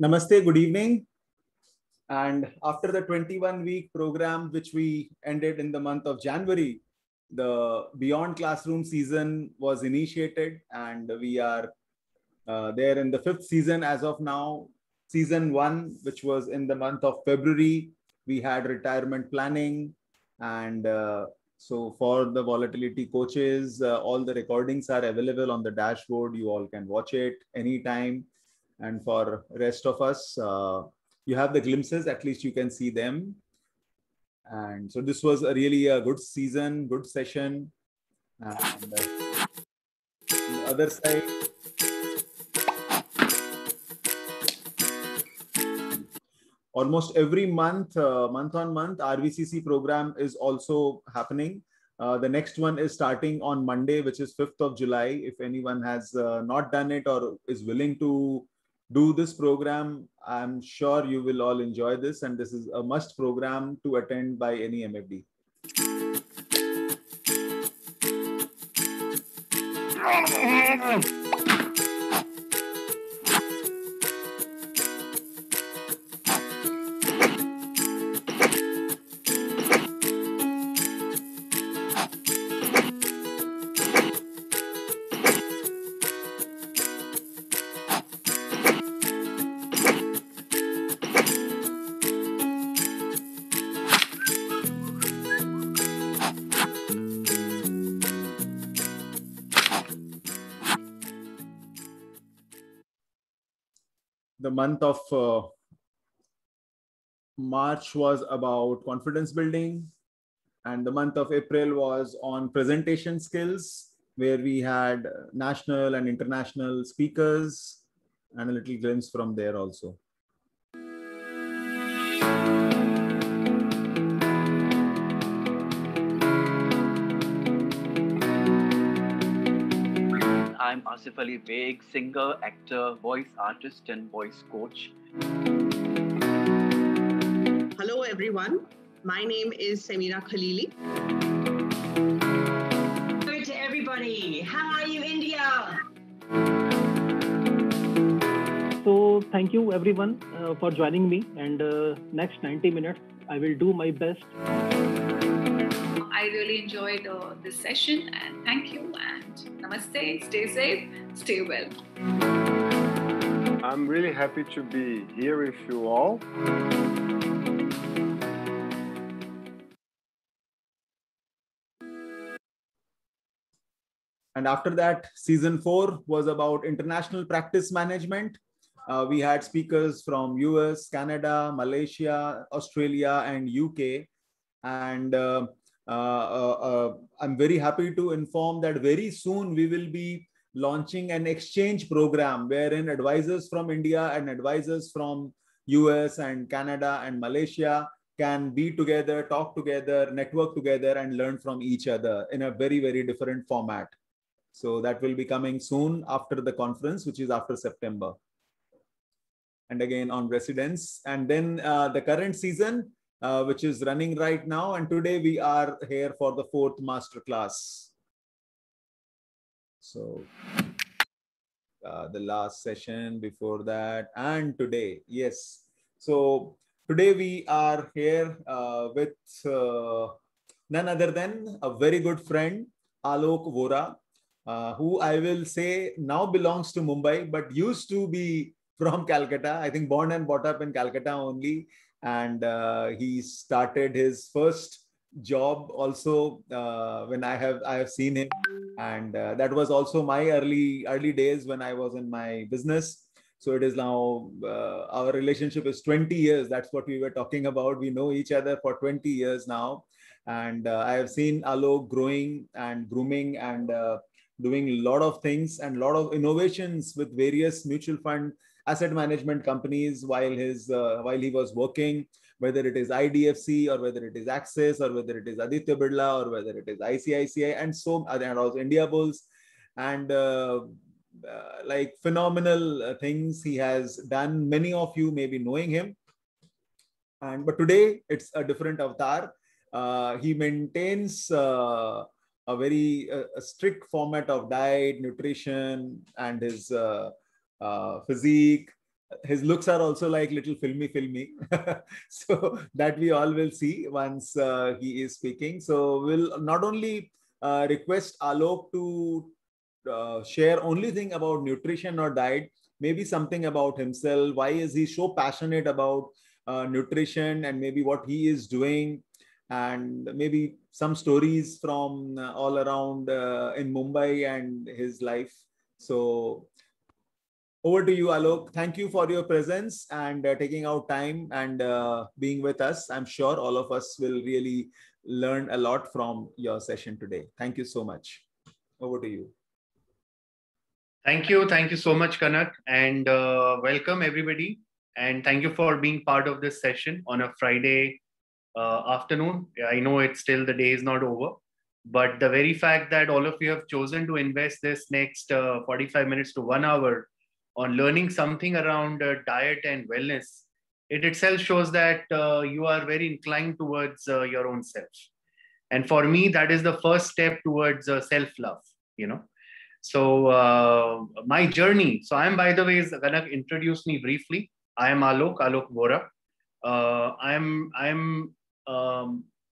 Namaste, good evening. And after the 21-week program, which we ended in the month of January, the Beyond Classroom season was initiated, and we are there in the fifth season as of now. Season one, which was in the month of February, we had retirement planning. And so for the volatility coaches, all the recordings are available on the dashboard. You all can watch it anytime. And for rest of us, you have the glimpses, at least you can see them. And so this was really a good season, good session. And on the other side, almost every month, month on month, RVCC program is also happening. The next one is starting on Monday, which is 5th of July. If anyone has not done it or is willing to do this program, I'm sure you will all enjoy this. And this is a must program to attend by any MFD. The month of March was about confidence building, and the month of April was on presentation skills, where we had national and international speakers, and a little glimpse from there also. I'm Asif Ali Beg, singer, actor, voice artist, and voice coach. Hello, everyone. My name is Samira Khalili. Hello to everybody. How are you, India? So thank you everyone for joining me, and next 90 minutes I will do my best. I really enjoyed this session, and thank you, and namaste. Stay safe, stay well. I'm really happy to be here with you all. And after that, season 4 was about international practice management. We had speakers from US, Canada, Malaysia, Australia, and UK. And I'm very happy to inform that very soon we will be launching an exchange program wherein advisors from India and advisors from US and Canada and Malaysia can be together, talk together, network together, and learn from each other in a very, very different format. So that will be coming soon after the conference, which is after September. And again on residence. And then the current season, which is running right now. And today we are here for the 4th masterclass. So the last session before that and today, yes. So today we are here with none other than a very good friend, Alok Vora, who I will say now belongs to Mumbai, but used to be from Calcutta. I think born and brought up in Calcutta only. And he started his first job also when I have seen him. And that was also my early days when I was in my business. So it is now, our relationship is 20 years. That's what we were talking about. We know each other for 20 years now. And I have seen Alok growing and grooming and doing a lot of things and a lot of innovations with various mutual fund asset management companies while he was working, whether it is IDFC or whether it is Axis or whether it is Aditya Birla or whether it is ICICI and also India Bulls, and like phenomenal things he has done. Many of you may be knowing him, but today it's a different avatar. He maintains a very strict format of diet, nutrition, and his physique. his looks are also like little filmy. So that we all will see once he is speaking. So we'll not only request Alok to share only thing about nutrition or diet, maybe something about himself. Why is he so passionate about nutrition, and maybe what he is doing, and maybe some stories from all around in Mumbai and his life. So over to you, Alok. Thank you for your presence and taking out time and being with us. I'm sure all of us will really learn a lot from your session today. Thank you so much. Over to you. Thank you so much, Kanak, and welcome everybody. And thank you for being part of this session on a Friday afternoon. I know it's still, the day is not over, but the very fact that all of you have chosen to invest this next 45 minutes to 1 hour on learning something around diet and wellness, it itself shows that you are very inclined towards your own self. And for me, that is the first step towards self-love, you know. So my journey, so I'm, by the way, Kanak introduced me briefly. I am Alok Vora.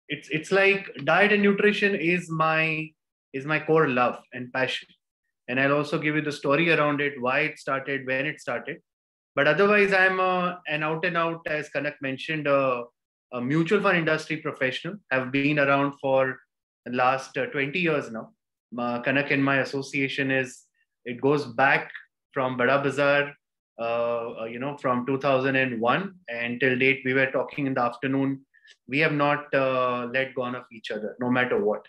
It's like diet and nutrition is my core love and passion. And I'll also give you the story around it, why it started, when it started. But otherwise, I'm an out and out, as Kanak mentioned, a mutual fund industry professional. Have been around for the last 20 years now. Kanak and my association it goes back from Bada Bazaar, from 2001, and till date we were talking in the afternoon. We have not let go of each other, no matter what.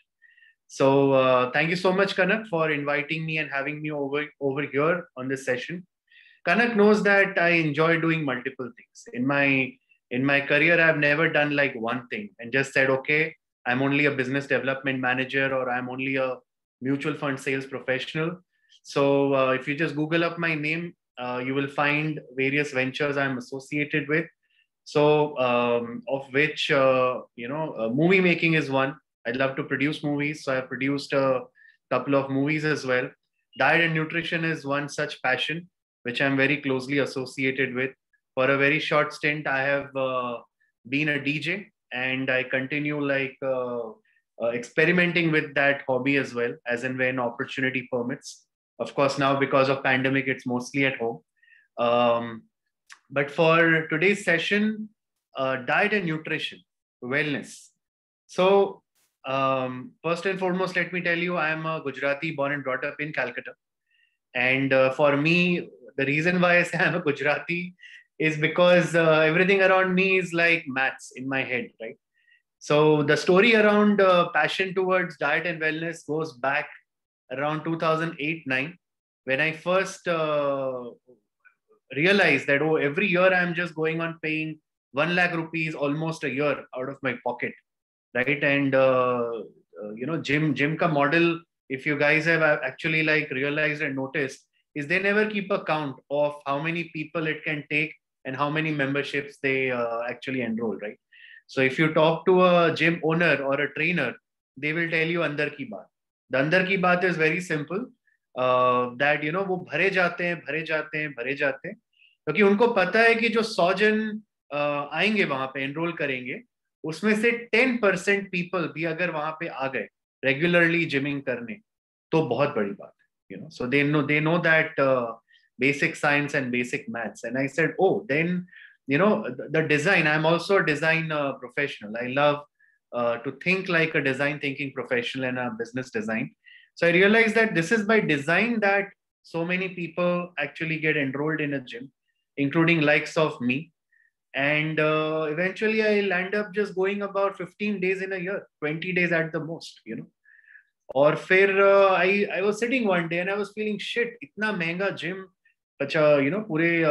So thank you so much, Kanak, for inviting me and having me over here on this session. Kanak knows that I enjoy doing multiple things. In my career, I've never done like one thing and just said, okay, I'm only a business development manager, or I'm only a mutual fund sales professional. So if you just Google up my name, you will find various ventures I'm associated with. So of which, movie making is one. I love to produce movies. So I've produced a couple of movies as well. Diet and nutrition is one such passion, which I'm very closely associated with. For a very short stint, I have been a DJ, and I continue experimenting with that hobby as well, as and when opportunity permits. Of course, now because of pandemic, it's mostly at home. But for today's session, diet and nutrition, wellness. So first and foremost, let me tell you, I am a Gujarati born and brought up in Calcutta. And for me, the reason why I say I'm a Gujarati is because everything around me is like maths in my head, right? So the story around passion towards diet and wellness goes back around 2008-9, when I first realized that, every year I'm just going on paying 1 lakh rupees almost a year out of my pocket, right? And gym ka model, if you guys have actually realized and noticed, is they never keep a count of how many people it can take and how many memberships they actually enroll, right? So if you talk to a gym owner or a trainer, they will tell you andar ki baat. The andar ki baat is very simple, that वो भरे जाते हैं क्योंकि उनको पता है कि जो 100 जन आएंगे वहां पे एनरोल करेंगे, उसमें से 10% पीपल भी अगर वहां पे आ गए रेगुलरली जिमिंग करने, तो बहुत बड़ी बात है, so they know that basic science and basic maths. And I said, then the design, I'm also a design professional. I love to think like a design thinking professional and a business design. So I realized that this is by design that so many people actually get enrolled in a gym, including likes of me. And eventually I'll end up just going about 15 days in a year, 20 days at the most, Or I was sitting one day and I was feeling shit, itna महंगा gym, पूरे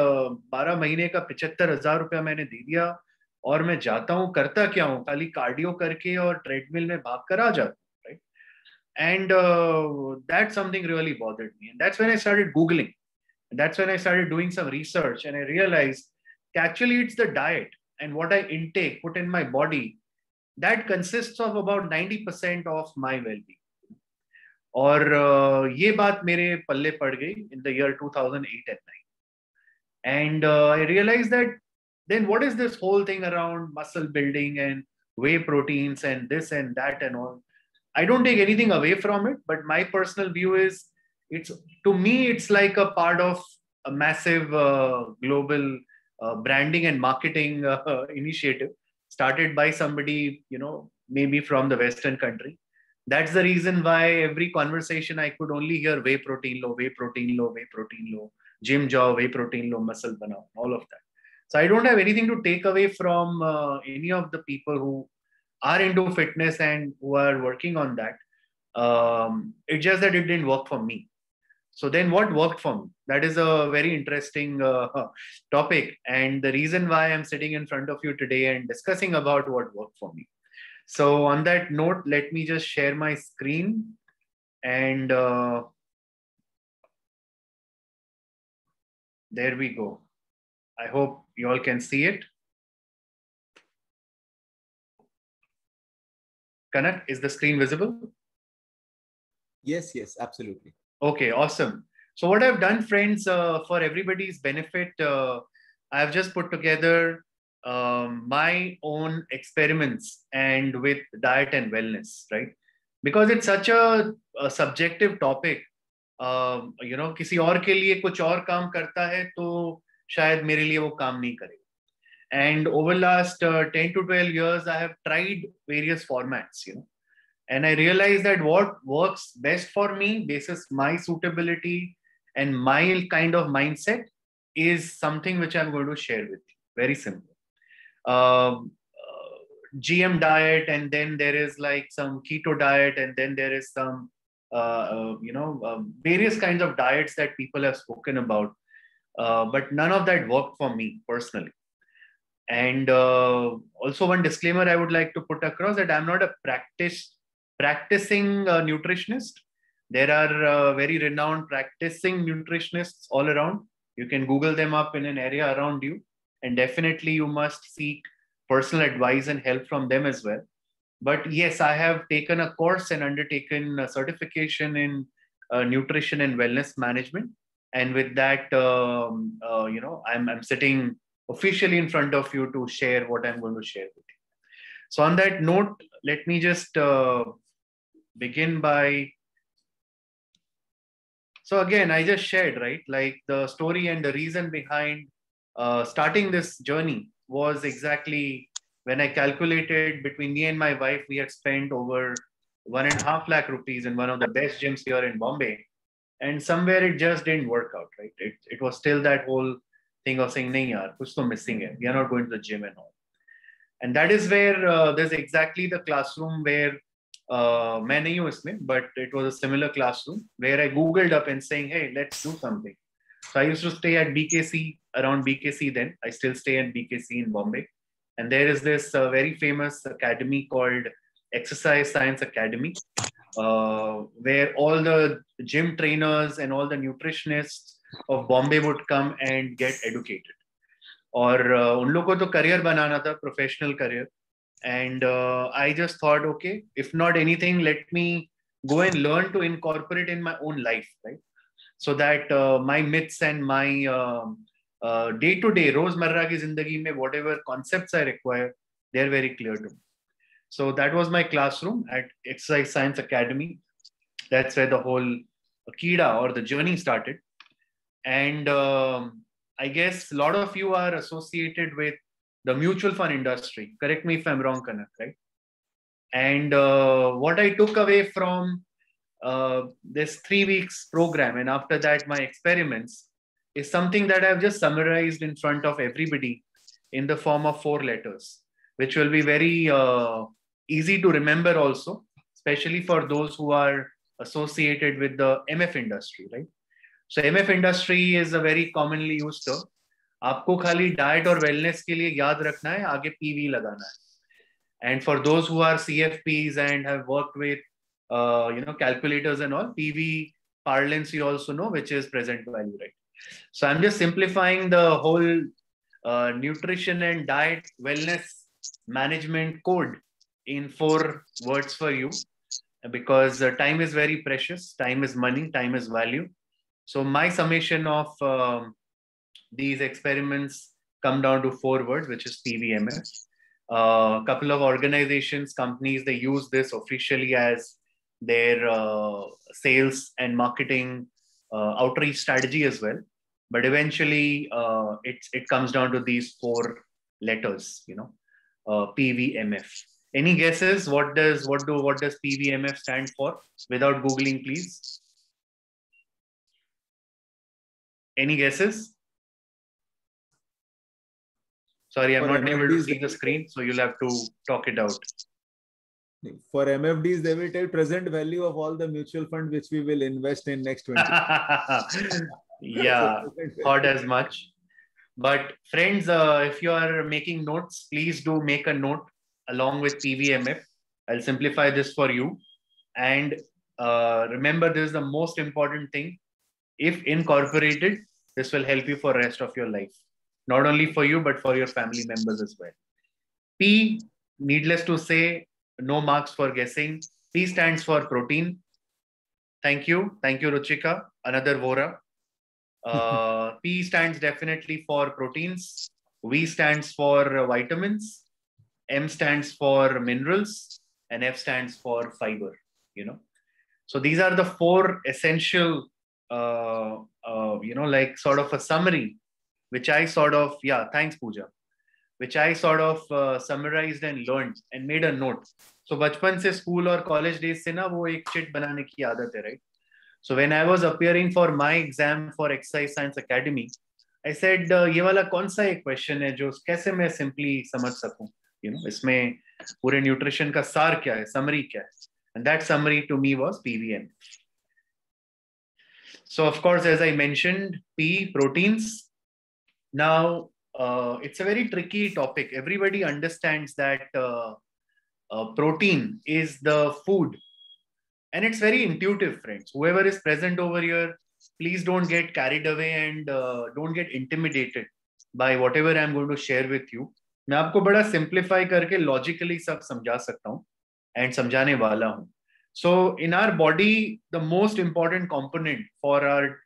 12 महीने का 75,000 रुपया मैंने दे दिया, और मैं जाता हूँ, करता क्या हूँ, खाली कार्डियो करके और ट्रेडमिल में भाग कर आ जाता हूँ, right? And that's something really bothered me. And that's when I started Googling. And that's when I started doing some research, and I realized actually it's the diet and what I intake, put in my body, that consists of about 90% of my well-being. और ये बात मेरे पल्ले पड़ गई in the year 2008 and 9. And I realized that then what is this whole thing around muscle building and whey proteins and this and that and all? I don't take anything away from it, but my personal view is it's, to me, it's like a part of a massive global branding and marketing initiative started by somebody, maybe from the Western country. That's the reason why every conversation I could only hear whey protein low, whey protein low, whey protein low, gym jaw, whey protein low, muscle banao, all of that. So I don't have anything to take away from any of the people who are into fitness and who are working on that. It's just that it didn't work for me. So then what worked for me? That is a very interesting topic. And the reason why I'm sitting in front of you today and discussing about what worked for me. So on that note, let me just share my screen. And there we go. I hope you all can see it. Kanak, is the screen visible? Yes, absolutely. Okay, awesome. So what I've done, friends, for everybody's benefit, I've just put together my own experiments and with diet and wellness, right? Because it's such a subjective topic. किसी और के लिए कुछ और काम करता है तो शायद मेरे लिए वो काम नहीं करेगा. And over last 10 to 12 years, I have tried various formats, and I realized that what works best for me, basis my suitability and my kind of mindset, is something which I'm going to share with you. Very simple. GM diet, and then there is like some keto diet, and then there is some, various kinds of diets that people have spoken about. But none of that worked for me personally. And also one disclaimer I would like to put across, that I'm not a practicing nutritionist. There are very renowned practicing nutritionists all around. You can Google them up in an area around you. And definitely you must seek personal advice and help from them as well. But yes, I have taken a course and undertaken a certification in nutrition and wellness management. And with that, I'm sitting officially in front of you to share what I'm going to share with you. So on that note, let me just begin by, so again, I just shared, right? Like the story and the reason behind starting this journey was exactly when I calculated between me and my wife, we had spent over 1.5 lakh rupees in one of the best gyms here in Bombay. And somewhere it just didn't work out, right? It was still that whole thing of saying, nahi yaar, kuch to missing hai. We are not going to the gym and all. And that is where there's exactly the classroom where main nahi hu isme, but it was a similar classroom where I Googled up and saying, hey, let's do something. So I used to stay at BKC, around BKC then. I still stay at BKC in Bombay. And there is this very famous academy called Exercise Science Academy, where all the gym trainers and all the nutritionists of Bombay would come and get educated. और उन लोगों को तो career बनाना था, professional career. And I just thought, okay, if not anything, let me go and learn to incorporate in my own life, right? So that my myths and my day-to-day, रोजमर्रा की जिंदगी में whatever concepts I require, they're very clear to me. So that was my classroom at Exercise Science Academy. That's where the whole Kida or the journey started. And I guess a lot of you are associated with the mutual fund industry. Correct me if I'm wrong, Kanak, right? And what I took away from this 3 weeks program, and after that my experiments, is something that I've just summarized in front of everybody in the form of 4 letters, which will be very easy to remember also, especially for those who are associated with the MF industry, right? So MF industry is a very commonly used term. आपको खाली diet और wellness के लिए याद रखना है, आगे PV लगाना है. And for those who are CFPs and have worked with calculators and all, PV parlance you also know, which is present value, right? So I'm just simplifying the whole nutrition and diet wellness management code in 4 words for you, because time is very precious. Time is money. Time is value. So my summation of these experiments come down to 4 words, which is PVMF. A couple of organizations, companies, they use this officially as their sales and marketing outreach strategy as well. But eventually, it comes down to these 4 letters, PVMF. Any guesses? What does PVMF stand for? Without Googling, please. Any guesses? Sorry, I'm not able to see the screen, so you'll have to talk it out. For MFDs, they will tell present value of all the mutual fund which we will invest in next 20 years. Yeah, thought as much. But friends, if you are making notes, please do make a note along with PVMF. I'll simplify this for you. And remember, this is the most important thing. If incorporated, this will help you for the rest of your life. Not only for you, but for your family members as well. P, needless to say, no marks for guessing. P stands for protein. Thank you. Thank you, Ruchika. Another Vora. P stands definitely for proteins. V stands for vitamins. M stands for minerals. And F stands for fiber. So these are the 4 essential, like sort of a summary, which I sort of, thanks Pooja, which I sort of summarized and learned and made a note. So bachpan se school or college days se na wo ek chit banane ki aadat hai, right? So when I was appearing for my exam for Exercise Science Academy, I said, ये वाला कौन सा एक question है जो कैसे मैं simply समझ सकूं? इसमें पूरे nutrition का सार क्या है, summary क्या है? And that summary to me was PVM. So of course, as I mentioned, P, proteins. Now, it's a very tricky topic. Everybody understands that protein is the food. And it's very intuitive, friends. Whoever is present over here, please don't get carried away and don't get intimidated by whatever I'm going to share with you. मैं आपको बड़ा simplify करके logically सब समझा सकता हूँ and समझाने वाला हूँ. So in our body, the most important component for our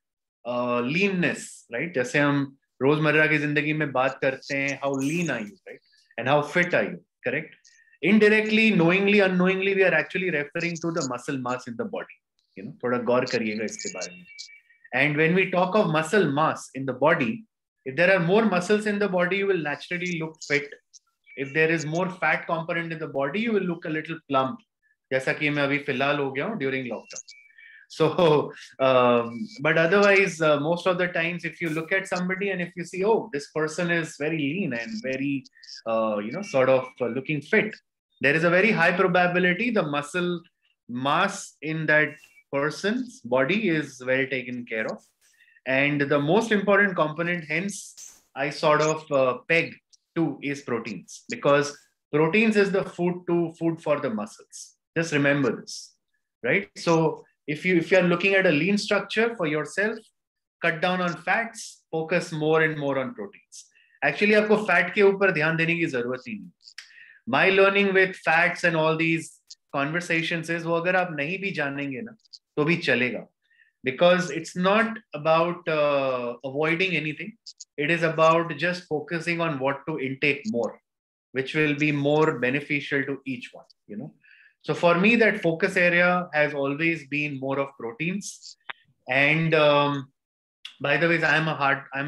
leanness, right? जैसे हम रोजमर्रा की जिंदगी में बात करते हैं, how lean are you, right? And how fit are you, correct? Indirectly, knowingly, unknowingly, we are actually referring to the muscle mass in the body. थोड़ा गौर करिएगा इसके बारे में. And when we talk of muscle mass in the body, if there are more muscles in the body, you will naturally look fit. If there is more fat component in the body, you will look a little plump. जैसा कि मैं अभी फिलहाल हो गया हूँ during lockdown. So, but otherwise, most of the times, if you look at somebody and if you see, oh, this person is very lean and very, sort of looking fit, there is a very high probability the muscle mass in that person's body is well taken care of. And the most important component, hence, I sort of peg to is proteins, because proteins is the food for the muscles. Just remember this, right? So if you are looking at a lean structure for yourself, cut down on fats, focus more and more on proteins. Actually, आपको fat के ऊपर ध्यान देने की जरूरत ही नहीं. My learning with fats and all these conversations is वो अगर आप नहीं भी जानेंगे ना तो भी चलेगा, because it's not about avoiding anything. It is about just focusing on what to intake more, which will be more beneficial to each one. So for me, that focus area has always been more of proteins. And by the way, I'm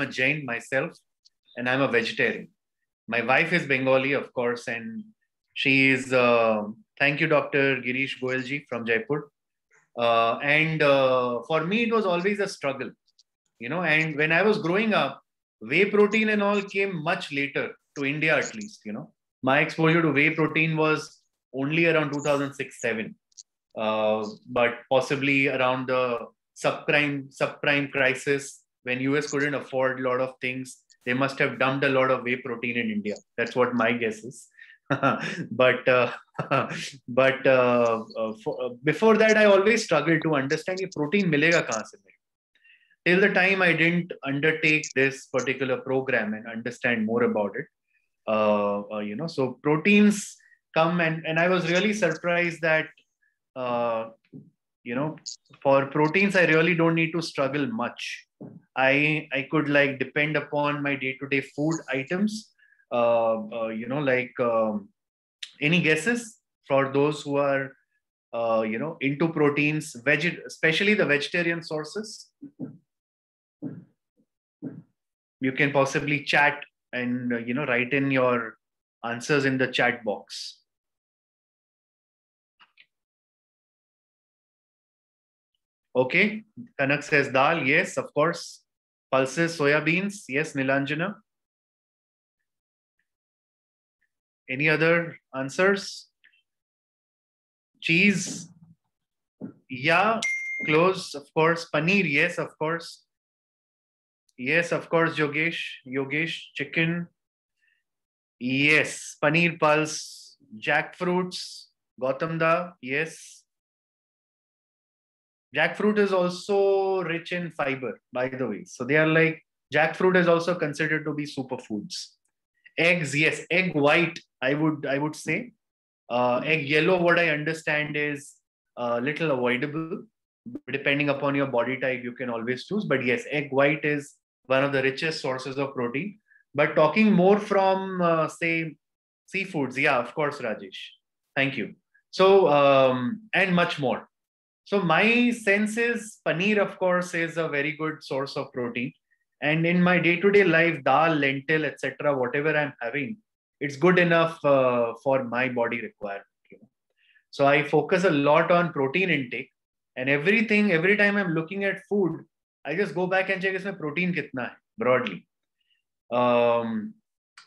a Jain myself, and I'm a vegetarian. My wife is Bengali, of course, and she is, thank you, Dr. Girish Goyalji from Jaipur. And for me, it was always a struggle, and when I was growing up, whey protein and all came much later to India, at least, My exposure to whey protein was only around 2006-07, but possibly around the subprime crisis, when US couldn't afford a lot of things, they must have dumped a lot of whey protein in India. That's what my guess is. But before that, I always struggled to understand कि protein मिलेगा कहाँ से मेरे. Till the time I didn't undertake this particular program and understand more about it, so proteins come, and I was really surprised that for proteins, I really don't need to struggle much. I could like depend upon my day-to-day food items. Any guesses for those who are into proteins, especially the vegetarian sources? You can possibly chat and write in your answers in the chat box. Okay, Kanak says dal. Yes, of course. Pulses, soya beans. Yes, Nilanjana. Any other answers? Cheese. Yeah, close. Of course. Paneer. Yes, of course. Yes, of course, Yogesh. Chicken. Yes. Paneer pulse. Jackfruits. Gautamda. Yes. Jackfruit is also rich in fiber, by the way. So they are like, jackfruit is also considered to be superfoods. Eggs, yes. Egg white, I would say. Egg yellow, what I understand is a little avoidable. Depending upon your body type, you can always choose. But yes, egg white is one of the richest sources of protein. But talking more from, say, seafoods, yeah, of course, Rajesh. Thank you. So, and much more. So my sense is paneer, of course, is a very good source of protein. And in my day-to-day life, dal, lentil, etc., whatever I'm having, it's good enough for my body requirement. So I focus a lot on protein intake, and every time I'm looking at food, I just go back and check isme protein kitna hai, broadly.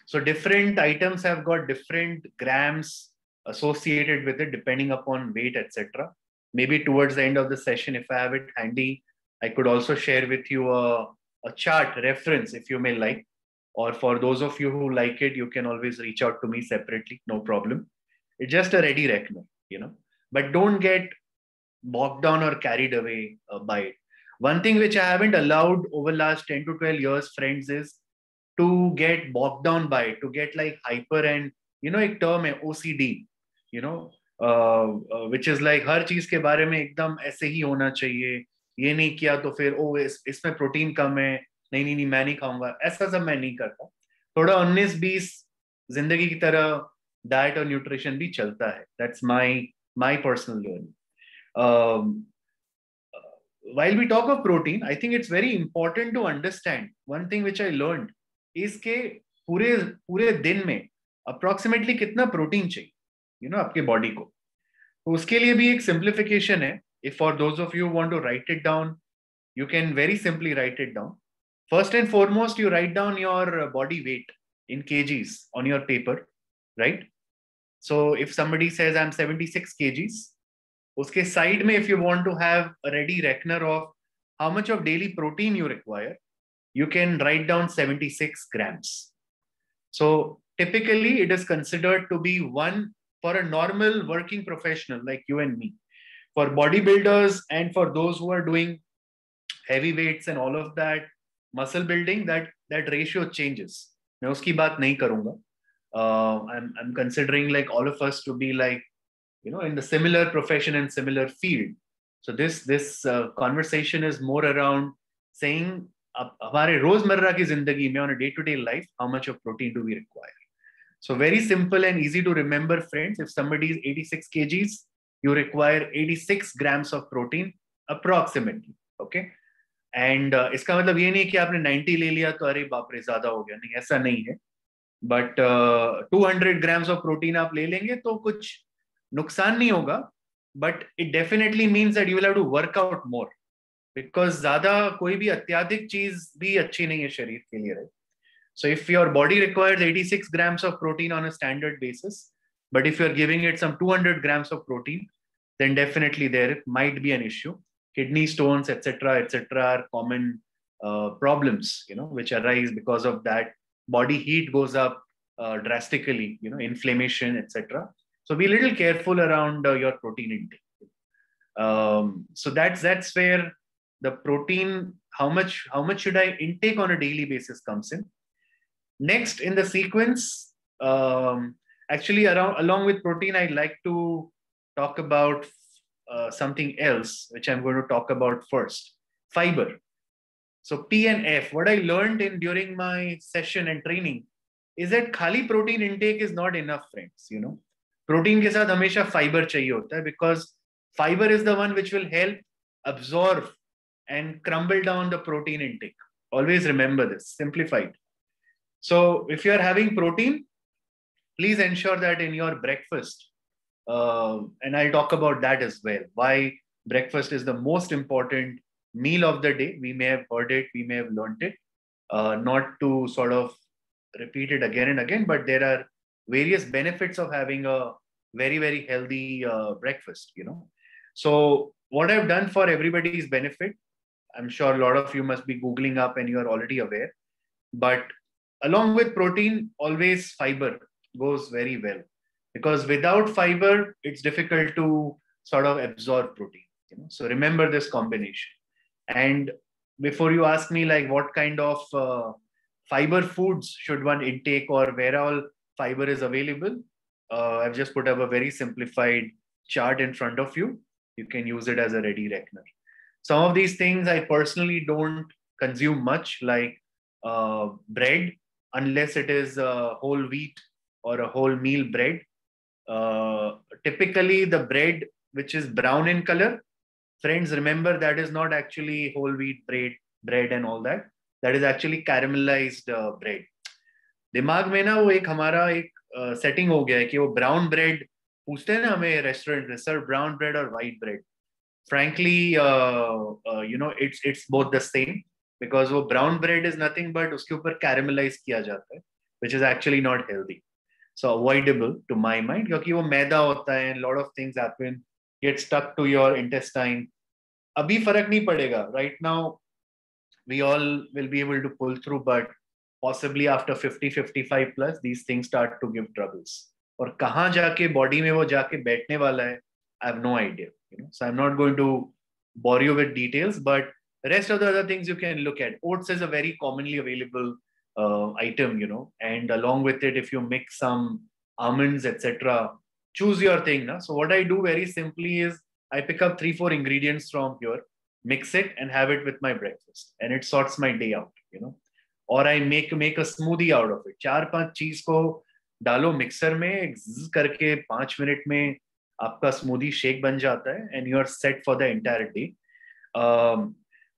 So different items have got different grams associated with it, depending upon weight, etc. Maybe towards the end of the session, if I have it handy, I could also share with you a chart reference, if you may like. Or for those of you who like it, you can always reach out to me separately, no problem. It's just a ready reckoner, But don't get bogged down or carried away by it. One thing which I haven't allowed over last 10 to 12 years, friends, is to get bogged down by it, to get like hyper and, a term hai, OCD, which is like हर चीज के बारे में एकदम ऐसे ही होना चाहिए, ये नहीं किया तो फिर इसमें प्रोटीन कम है, नहीं मैं नहीं खाऊंगा, ऐसा सब मैं नहीं करता. थोड़ा 19-20 जिंदगी की तरह डाइट और न्यूट्रिशन भी चलता है. That's my personal learning. While we talk of protein, I think it's very important to understand one thing which I learned is के पूरे दिन में approximately कितना प्रोटीन चाहिए, आपके बॉडी को. तो उसके लिए भी एक सिंप्लीफिकेशन है. If for those of you who want to write it down, you can very simply write it down. First and foremost, you write down your body weight in kgs on your paper, right? So if somebody says I'm 76 kgs, uske side mein, if you want to have a ready reckoner of how much of daily protein you require, you can write down 76 grams. So typically it is considered to be one for a normal working professional like you and me. For bodybuilders and for those who are doing heavy weights and all of that, muscle building, that ratio changes. मैं उसकी बात नहीं करूँगा. I'm considering like all of us to be like, in the similar profession and similar field. So this conversation is more around saying हमारे रोजमर्रा की जिंदगी में on a day-to-day life, how much of protein do we require? So very simple and easy to remember, friends. If somebody is 86 kgs, you require 86 grams of protein approximately. Okay. And इसका मतलब ये नहीं कि आपने 90 ले लिया तो अरे बाप रे ज्यादा हो गया, नहीं, ऐसा नहीं है. But 200 grams of protein आप ले लेंगे तो कुछ नुकसान नहीं होगा. But it definitely means that you will have to work out more, because ज्यादा कोई भी अत्याधिक चीज भी अच्छी नहीं है शरीर के लिए, right? So if your body requires 86 grams of protein on a standard basis, but if you're giving it some 200 grams of protein, then definitely there might be an issue. Kidney stones, etc., are common problems, which arise because of that. Body heat goes up drastically, inflammation, etc. So be a little careful around your protein intake. So that's where the protein, how much should I intake on a daily basis comes in. Next in the sequence, actually along with protein, I'd like to talk about something else, which I'm going to talk about first. Fiber. So P and F, what I learned during my session and training is that khali protein intake is not enough, friends. Protein ke saath hamesha fiber chahiye hota hai, because fiber is the one which will help absorb and crumble down the protein intake. Always remember this, simplified. So if you are having protein, please ensure that in your breakfast, and I'll talk about that as well, why breakfast is the most important meal of the day. We may have heard it, we may have learned it, not to sort of repeat it again and again, but there are various benefits of having a very, very healthy breakfast, So what I've done for everybody's benefit, I'm sure a lot of you must be Googling up and you are already aware, but along with protein, always fiber goes very well, because without fiber, it's difficult to sort of absorb protein. So remember this combination. And before you ask me like what kind of fiber foods should one intake or where all fiber is available, I've just put up a very simplified chart in front of you. You can use it as a ready reckoner. Some of these things I personally don't consume much, like bread, unless it is whole wheat or a whole meal bread. Typically, the bread which is brown in color, friends, remember that is not actually whole wheat bread and all that. That is actually caramelized bread. दिमाग में ना वो एक हमारा एक setting हो गया है कि वो ब्राउन ब्रेड पूछते हैं ना हमें रेस्टोरेंट में, सर ब्राउन ब्रेड और white bread. Frankly, it's both the same, because वो brown bread is nothing but उसके ऊपर caramelize किया जाता है, which is actually not healthy. So avoidable to my mind, क्योंकि वो मैदा होता है, and lot of things happen, get stuck to your intestine. अभी फर्क नहीं पड़ेगा. Right now, we all will be able to pull through, but possibly after 50, 55 plus, these things start to give troubles. और कहाँ जाके body में वो जाके बैठने वाला है, I have no idea. So I'm not going to bore you with details, but the rest of the other things you can look at. Oats is a very commonly available item, and along with it, if you mix some almonds, etc., choose your thing. Na? So what I do very simply is I pick up 3-4 ingredients from here, mix it and have it with my breakfast, and it sorts my day out, Or I make a smoothie out of it. 4-5 चीज को डालो mixer में, करके 5 minute में आपका smoothie shake बन जाता है, and you are set for the entire day.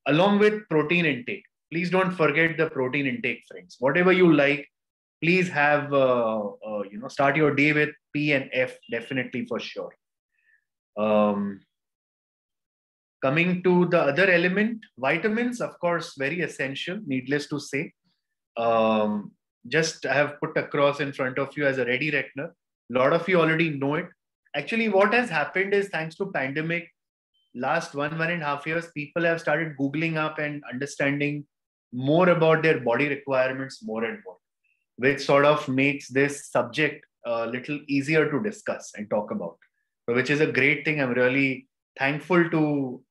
Along with protein intake, please don't forget the protein intake, friends. Whatever you like, please have start your day with P and F, definitely, for sure. Coming to the other element, vitamins, of course, very essential, needless to say. Just I have put across in front of you as a ready reckoner. A lot of you already know it. Actually, what has happened is, thanks to pandemic, last 1.5 years, people have started Googling up and understanding more about their body requirements more and more, which sort of makes this subject a little easier to discuss and talk about, which is a great thing. I'm really thankful to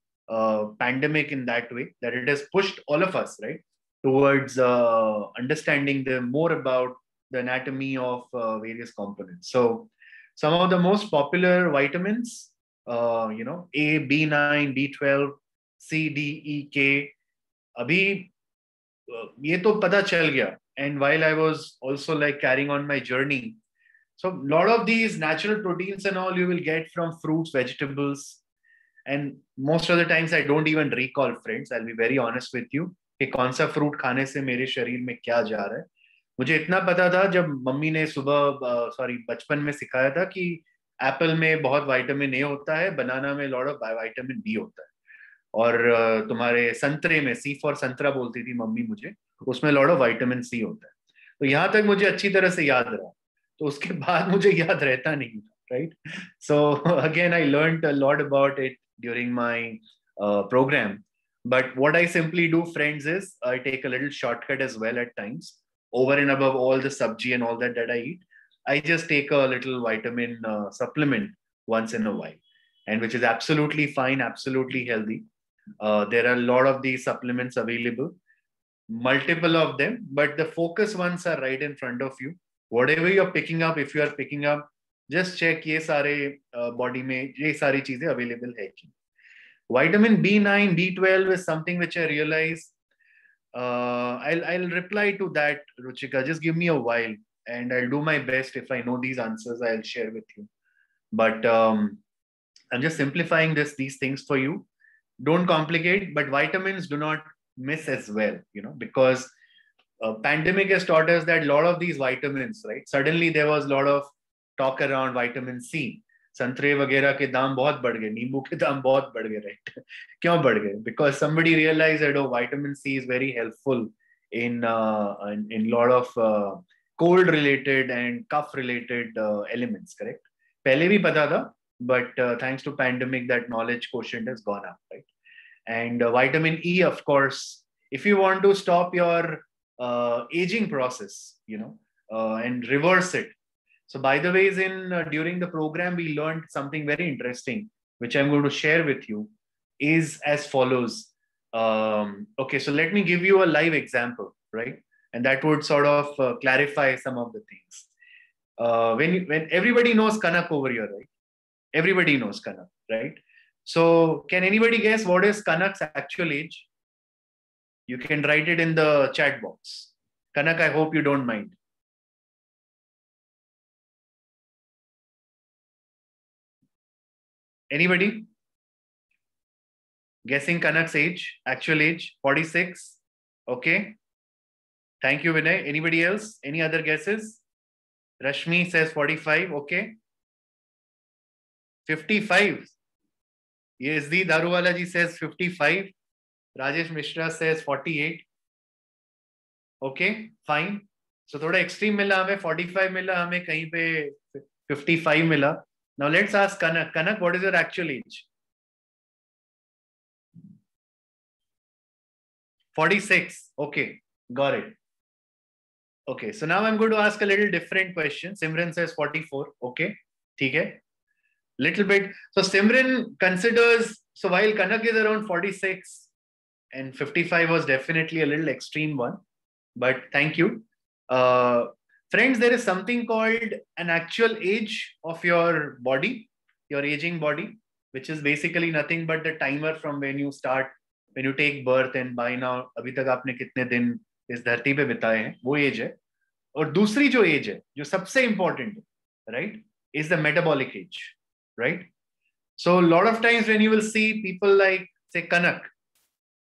pandemic in that way, that it has pushed all of us, right, towards understanding more about the anatomy of various components. So some of the most popular vitamins, A, B9, B12, C, D, E, K. Abhi, ye to pata chal gaya. And while I was also like carrying on my journey, so a lot of these natural proteins and all you will get from fruits, vegetables. And most of the times I don't even recall, friends. I'll be very honest with you. कि कौन सा fruit खाने से मेरे शरीर में क्या जा रहा है. मुझे इतना पता था जब मम्मी ने बचपन में सिखाया था कि एप्पल में बहुत विटामिन ए होता है, बनाना में लॉट ऑफ विटामिन बी होता है, और तुम्हारे संतरे में, सी फॉर संतरा बोलती थी मम्मी मुझे, उसमें लॉट ऑफ विटामिन सी होता है. तो यहाँ तक मुझे अच्छी तरह से याद रहा. तो उसके बाद मुझे याद रहता नहीं था, right. So again I learned a lot about it during my program. But what I simply do, friends, is I take a little shortcut as well at times. Over and above all the sabji and all that I eat, I just take a little vitamin supplement once in a while, and which is absolutely fine, absolutely healthy. There are a lot of these supplements available, multiple of them, but the focus ones are right in front of you. Whatever you're picking up, if you are picking up just check ये सारे body में ये सारी चीजें available है कि. Vitamin B9, B12 is something which I realize. I'll reply to that, Ruchika. Just give me a while, and I'll do my best. If I know these answers, I'll share with you. But I'm just simplifying these things for you. Don't complicate. But vitamins do not miss as well, because pandemic has taught us that a lot of these vitamins, right? Suddenly there was a lot of talk around vitamin C. संतरे वगैरह के दाम बहुत बढ़ गए, नींबू के दाम बहुत बढ़ गए, राइट? क्यों बढ़ गए? Because somebody realized that vitamin C is very helpful in lot of cold related and cough related elements, correct? पहले भी पता था, but thanks to pandemic that knowledge quotient has gone up, right? And vitamin E, of course, if you want to stop your aging process, and reverse it. So by the way, during the program, we learned something very interesting, which I'm going to share with you, is as follows. Okay, so let me give you a live example, right? And that would sort of clarify some of the things. When everybody knows Kanak over here, right? Everybody knows Kanak, right? So can anybody guess what is Kanak's actual age? You can write it in the chat box. Kanak, I hope you don't mind. Anybody? Guessing Kanak's age, actual age, 46. Okay. Thank you, Vinay. Anybody else? Any other guesses? Rashmi says 45. Okay. 55. Yesdi Daruwala ji says 55. Rajesh Mishra says 48. Okay, fine. So thoda extreme mila hame 45 mila, hame kahin pe 55 mila. Now let's ask Kanak. Kanak, what is your actual age? 46. Okay, got it. Okay, so now I'm going to ask a little different question. Simran says 44. Okay, theek hai. Little bit. So Simran considers, so while Kanak is around 46 and 55 was definitely a little extreme one, but thank you. Friends, there is something called an actual age of your body, your aging body, which is basically nothing but the timer from when you take birth and by now, abhi tak aapne kitne din is dharti pe bitaye hain, wo age hai. Aur dusri jo age hai, jo sabse important hai, right, is the metabolic age, right? So a lot of times when you will see people like, say, Kanak,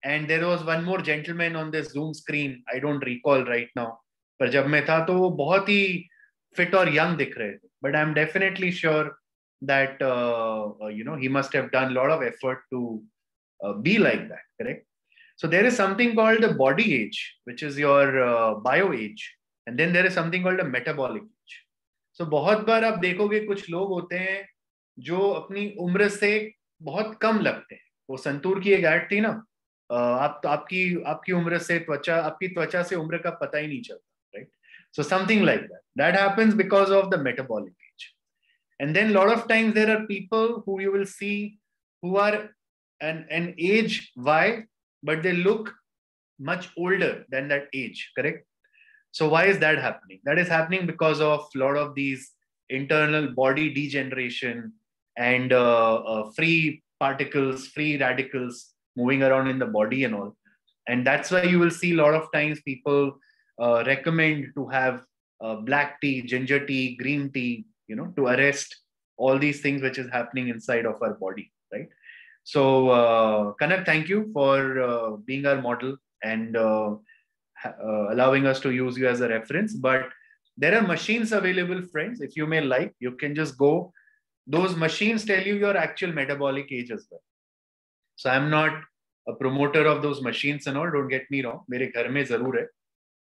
and there was one more gentleman on this Zoom screen, I don't recall right now, पर जब मैं था तो वो बहुत ही fit और young दिख रहे थे. But I'm definitely sure that he must have done a lot of effort to be like that, correct? So there is something called the body age, which is your bio age, and then there is something called a metabolic age. So बहुत बार आप देखोगे कुछ लोग होते हैं जो अपनी उम्र से बहुत कम लगते हैं. वो संतूर की एक ऐड थी ना, आपकी उम्र से आपकी त्वचा से उम्र का पता ही नहीं चलता, right? So something like that. That happens because of the metabolic age. And then a lot of times there are people who you will see who are an age Y, but they look much older than that age, correct? So why is that happening? That is happening because of a lot of these internal body degeneration and free particles, free radicals moving around in the body and all. And that's why you will see a lot of times people recommend to have black tea, ginger tea, green tea, to arrest all these things which is happening inside of our body, right? So Kanak, thank you for being our model and allowing us to use you as a reference. But there are machines available, friends. If you may like, you can just go. Those machines tell you your actual metabolic age as well. So I'm not a promoter of those machines and all, don't get me wrong. Mere ghar mein zarur hai.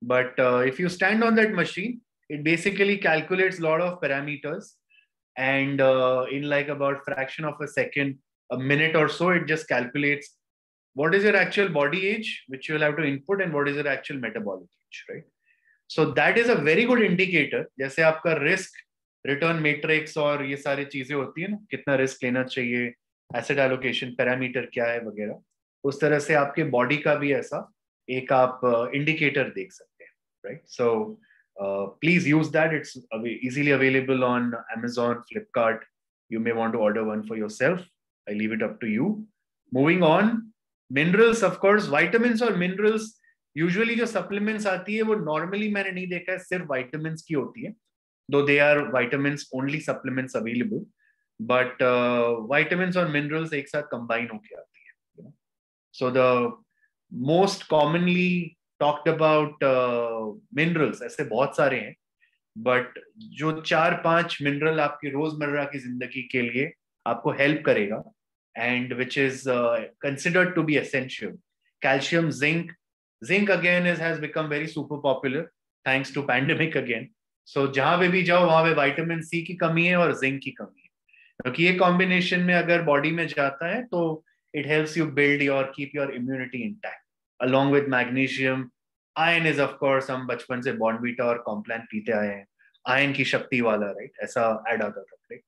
But if you stand on that machine, it basically calculates a lot of parameters. And in like about fraction of a second, a minute or so, it just calculates what is your actual body age, which you will have to input, and what is your actual metabolic age, right? So that is a very good indicator. जैसे आपका risk return matrix और ये सारी चीजें होती है ना, कितना risk लेना चाहिए, asset allocation parameter क्या है वगैरह, उस तरह से आपके body का भी ऐसा एक आप indicator देख सकते हैं, right? So Please use that. It's easily available on Amazon, Flipkart. You may want to order one for yourself. I leave it up to you. Moving on, minerals, of course, vitamins और minerals. Usually जो supplements आती है वो normally मैंने नहीं देखा है, सिर्फ vitamins की होती है. Though they are vitamins only supplements available, but vitamins और minerals एक साथ combine होके आती है. So the most commonly talked about minerals, ऐसे बहुत सारे हैं, but जो 4-5 mineral आपकी रोजमर्रा की जिंदगी के लिए आपको help करेगा, and which is considered to be essential. Calcium, zinc. Zinc again has become very super popular thanks to pandemic again. So जहाँ पे भी जाओ वहाँ पे vitamin C की कमी है और zinc की कमी है, क्योंकि ये combination में अगर body में जाता है तो it helps you build keep your immunity intact. Along with magnesium, iron is of course हम बचपन से Bournvita और Complan पीते आए हैं, iron की शक्ति वाला, right? ऐसा add आता था, right?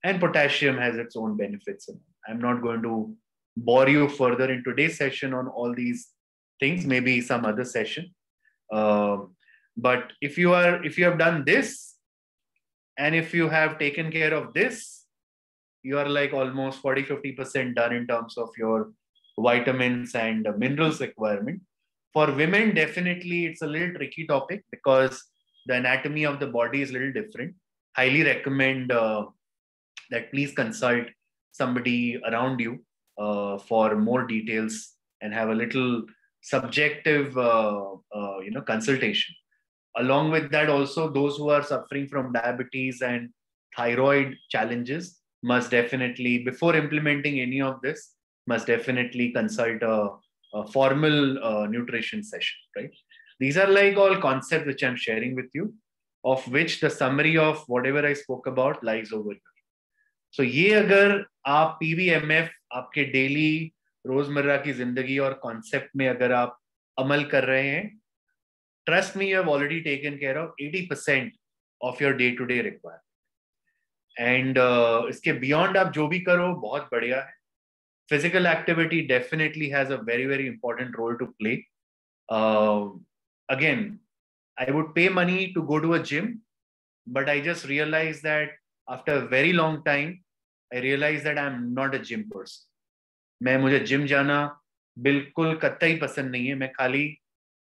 And potassium has its own benefits. I'm not going to bore you further in today's session on all these things, maybe some other session. But if you have done this, and if you have taken care of this, you are like almost 40-50% done in terms of your vitamins and minerals requirement. For women, definitely it's a little tricky topic because the anatomy of the body is a little different. Highly recommend that please consult somebody around you for more details and have a little subjective consultation. Along with that, also those who are suffering from diabetes and thyroid challenges must definitely, before implementing any of this, must definitely consult a formal nutrition session, right? These are like all concepts which I'm sharing with you, of which the summary of whatever I spoke about lies over here. So ये अगर आप PVMF आपके daily रोजमर्रा की जिंदगी और concept में अगर आप अमल कर रहे हैं, trust me, you have already taken care of 80% of your day-to-day requirement. And इसके beyond आप जो भी करो बहुत बढ़िया है. Physical activity definitely has a very, very important role to play. Again, I would pay money to go to a gym, but I just realized that after a very long time, I realized that I'm not a gym person. मुझे gym जाना बिल्कुल कतई पसंद नहीं है. मैं खाली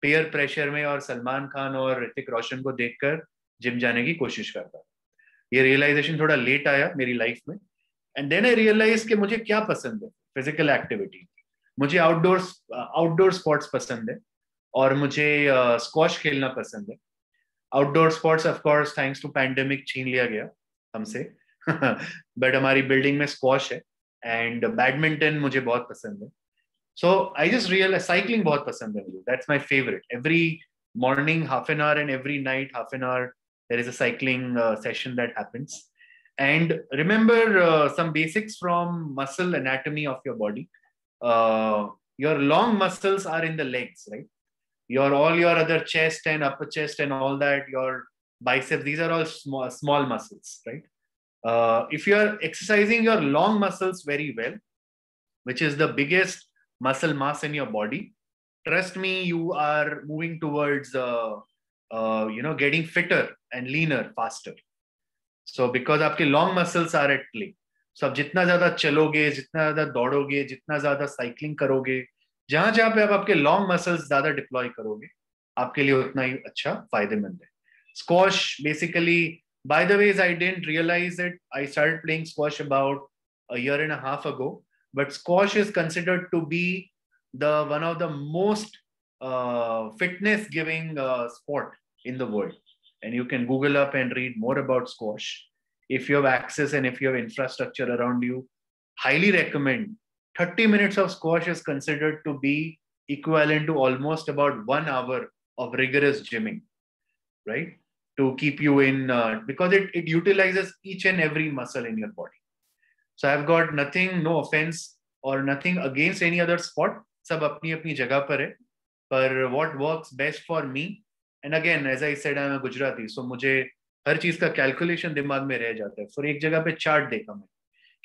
peer pressure में और सलमान खान और ऋतिक रोशन को देखकर जिम जाने की कोशिश करता हूँ. ये रियलाइजेशन थोड़ा लेट आया मेरी लाइफ में. एंड देन आई रियलाइज कि मुझे क्या पसंद है. Physical activity. मुझे आउटडोर स्पोर्ट्स पसंद है और मुझे स्क्वॉश खेलना पसंद है. Outdoor sports of course thanks to pandemic छीन लिया गया हमसे. बट हमारी बिल्डिंग में स्क्वॉश है एंड बैडमिंटन मुझे बहुत पसंद है. So I just realise cycling बहुत पसंद है मुझे. That's my favourite. Every morning half an hour and every night half an hour there is a cycling session that happens. And remember some basics from muscle anatomy of your body. Your long muscles are in the legs, right? All your other chest and upper chest and all that, your biceps, these are all small muscles, right? If you are exercising your long muscles very well, which is the biggest muscle mass in your body, trust me, you are moving towards getting fitter and leaner faster. So because आपके long muscles are at play, so आप जितना ज्यादा चलोगे, जितना ज्यादा दौड़ोगे, जितना ज्यादा cycling करोगे, जहां जहां पे आप आपके long muscles ज्यादा डिप्लॉय करोगे, आपके लिए उतना ही अच्छा फायदेमंद है. Squash basically, by the way, I didn't realize it. I started playing squash about a year and a half ago, but squash is considered to be one of the most fitness giving sport in the world. And you can Google up and read more about squash. If you have access and if you have infrastructure around you, highly recommend. 30 minutes of squash is considered to be equivalent to almost about 1 hour of rigorous gymming, right? To keep you in, because it utilizes each and every muscle in your body. So I've got nothing, no offense or nothing against any other sport. सब अपनी अपनी जगह पर है. पर what works best for me, and again, as I said, I'm a Gujarati, so मुझे हर चीज का कैलकुलेशन दिमाग में रह जाता है. फिर एक जगह पे चार्ट देखा मैं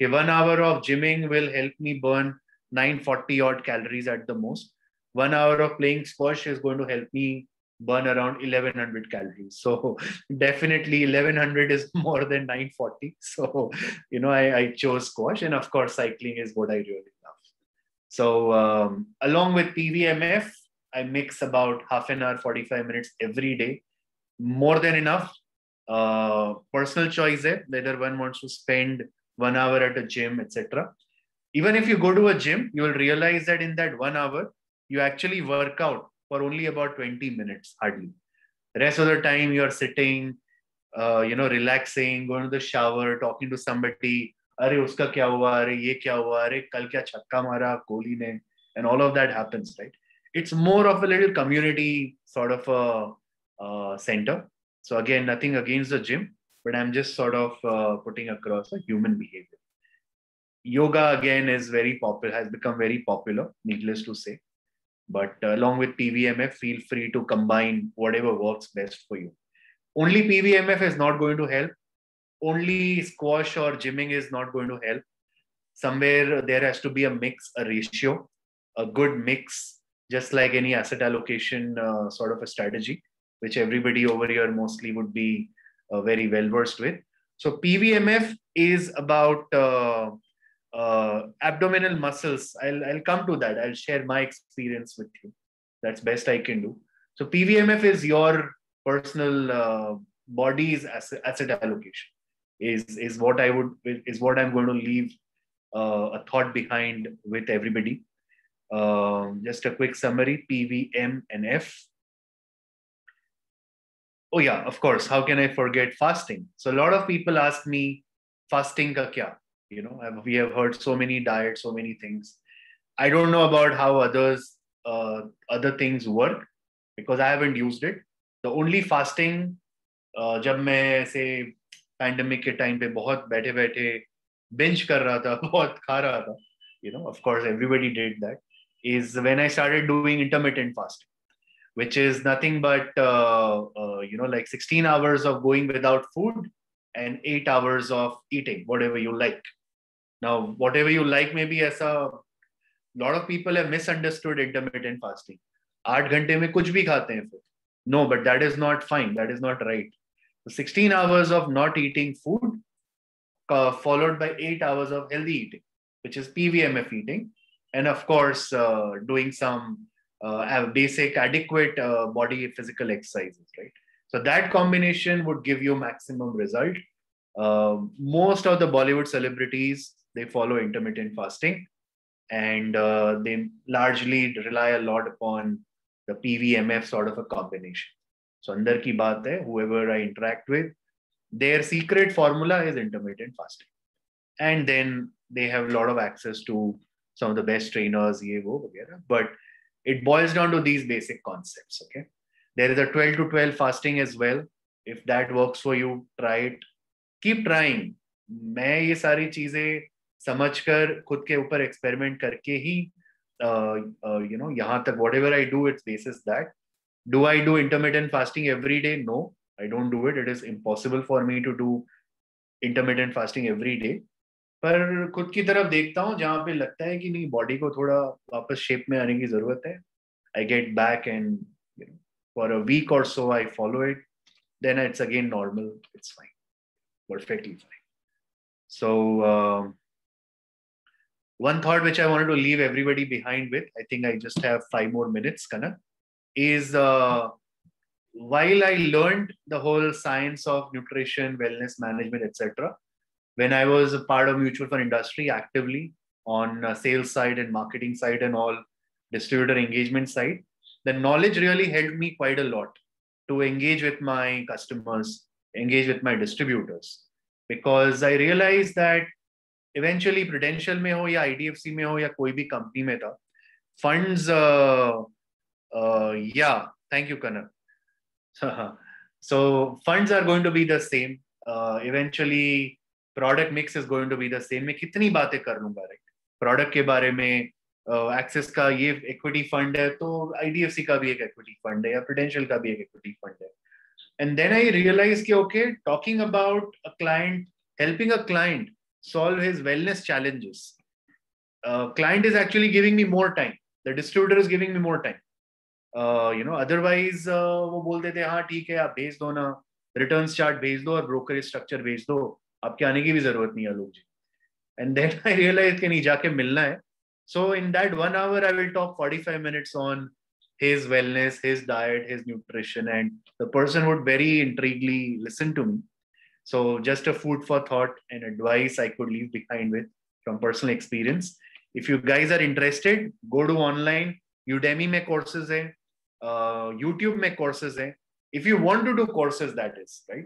कि 1 hour of gymming will help me burn 940 odd calories at the most. 1 hour of playing squash is going to help me burn around 1100 calories. So definitely 1100 is more than 940. So, I chose squash, and of course, cycling is what I really love. So along with PVMF, I mix about half an hour, 45 minutes every day. More than enough. Personal choice hai, whether one wants to spend 1 hour at a gym, etc. Even if you go to a gym, you will realize that in that 1 hour, you actually work out for only about 20 minutes, hardly. The rest of the time, you're sitting, relaxing, going to the shower, talking to somebody. Arey, uska kya hua? Arey, ye kya hua? Arey, kal kya chakka mara Kohli ne? And all of that happens, right? It's more of a little community sort of a center. So again, nothing against the gym, but I'm just sort of putting across a human behavior. Yoga again is very popular, has become very popular, needless to say. But along with PVMF, feel free to combine whatever works best for you. Only PVMF is not going to help. Only squash or gymming is not going to help. Somewhere there has to be a mix, a ratio, a good mix, just like any asset allocation sort of a strategy, which everybody over here mostly would be very well versed with. So PVMF is about abdominal muscles. I'll come to that. I'll share my experience with you. That's best I can do. So PVMF is your personal body's asset allocation. Is what I'm going to leave a thought behind with everybody. Just a quick summary: PVM and F. Oh yeah, of course. How can I forget fasting? So a lot of people ask me, fasting ka kya? We have heard so many diets, so many things. I don't know about how other things work because I haven't used it. The only fasting, जब मैं ऐसे pandemic के time पे बहुत बैठे binge कर रहा था, बहुत खा रहा था, of course everybody did that, is when I started doing intermittent fasting, which is nothing but like 16 hours of going without food and 8 hours of eating whatever you like. Now, whatever you like, maybe as a lot of people have misunderstood intermittent fasting. 8 घंटे में कुछ भी खाते हैं फिर. No, but that is not fine. That is not right. So 16 hours of not eating food followed by 8 hours of healthy eating, which is PVMF eating. And of course, doing some basic, adequate body physical exercises, right? So that combination would give you maximum result. Most of the Bollywood celebrities, they follow intermittent fasting, and they largely rely a lot upon the PVMF sort of a combination. So andar ki baat hai, whoever I interact with, their secret formula is intermittent fasting. And then they have a lot of access to some of the best trainers, ye wo, vagera. But it boils down to these basic concepts, okay? There is a 12 to 12 fasting as well. If that works for you, try it. Keep trying. मैं ये सारी चीजें समझकर खुद के ऊपर experiment करके ही यहाँ तक whatever I do, it's basis that. Do I do intermittent fasting every day? No, I don't do it. It is impossible for me to do intermittent fasting every day. पर खुद की तरफ देखता हूँ जहाँ पे लगता है कि नहीं बॉडी को थोड़ा वापस शेप में आने की जरूरत है. I get back and for a week or so I follow it. Then it's again normal. It's fine. Perfectly fine. So one thought which I wanted to leave everybody behind with, I think I just have 5 more minutes, Kanak, is while I learned the whole science of nutrition, wellness management, etc., when I was a part of mutual fund industry actively on sales side and marketing side and all distributor engagement side, the knowledge really helped me quite a lot to engage with my customers, engage with my distributors, because I realized that eventually Prudential में हो या IDFC में हो या कोई भी company में था, funds, yeah, thank you, Kanak. So funds are going to be the same. Eventually, product mix is going to be the same. मैं कितनी बातें कर लूँगा, right? Product के बारे में Axis का ये equity fund है, तो IDFC का भी एक equity fund है या Prudential का भी एक equity fund है. And then I realized कि okay, talking about a client, helping a client solve his wellness challenges. Client is actually giving me more time. The distributor is giving me more time. Otherwise वो बोलते थे हाँ ठीक है आप भेज दो ना, रिटर्न चार्ट भेज दो और ब्रोकरेज स्ट्रक्चर भेज दो, आपके आने की भी जरूरत नहीं है लोग जी. एंड देन आई रियलाइज कि नहीं, जाके मिलना है. So in that 1 hour I will talk 45 minutes on his wellness, his diet, his nutrition, and the person would very intriguingly listen to me. So just a food for thought and advice I could leave behind with from personal experience. If you guys are interested, go to online. Udemy में courses हैं, YouTube में courses हैं. If you want to do courses, that is right.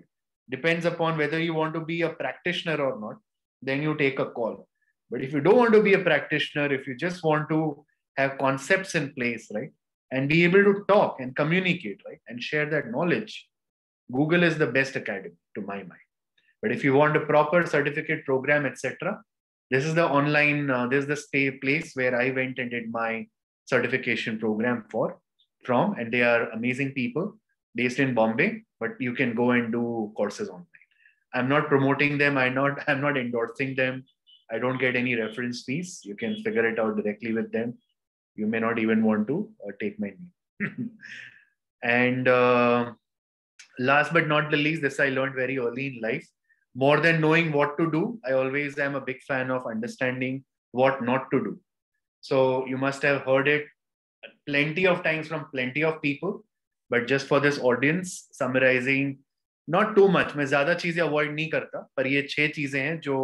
Depends upon whether you want to be a practitioner or not. Then you take a call. But if you don't want to be a practitioner, if you just want to have concepts in place, right, and be able to talk and communicate, right, and share that knowledge, Google is the best academy to my mind. But if you want a proper certificate program, etc., this is the online, this is the place where I went and did my certification program from, and they are amazing people based in Bombay, but you can go and do courses online. I'm not promoting them. I'm not endorsing them. I don't get any reference fees. You can figure it out directly with them. You may not even want to take my name. And last but not the least, this I learned very early in life. More than knowing what to do, I always am a big fan of understanding what not to do. So you must have heard it plenty of times from plenty of people. But just for this audience, summarizing, not too much. मैं ज़्यादा चीजें avoid नहीं करता, पर ये 6 चीजें हैं जो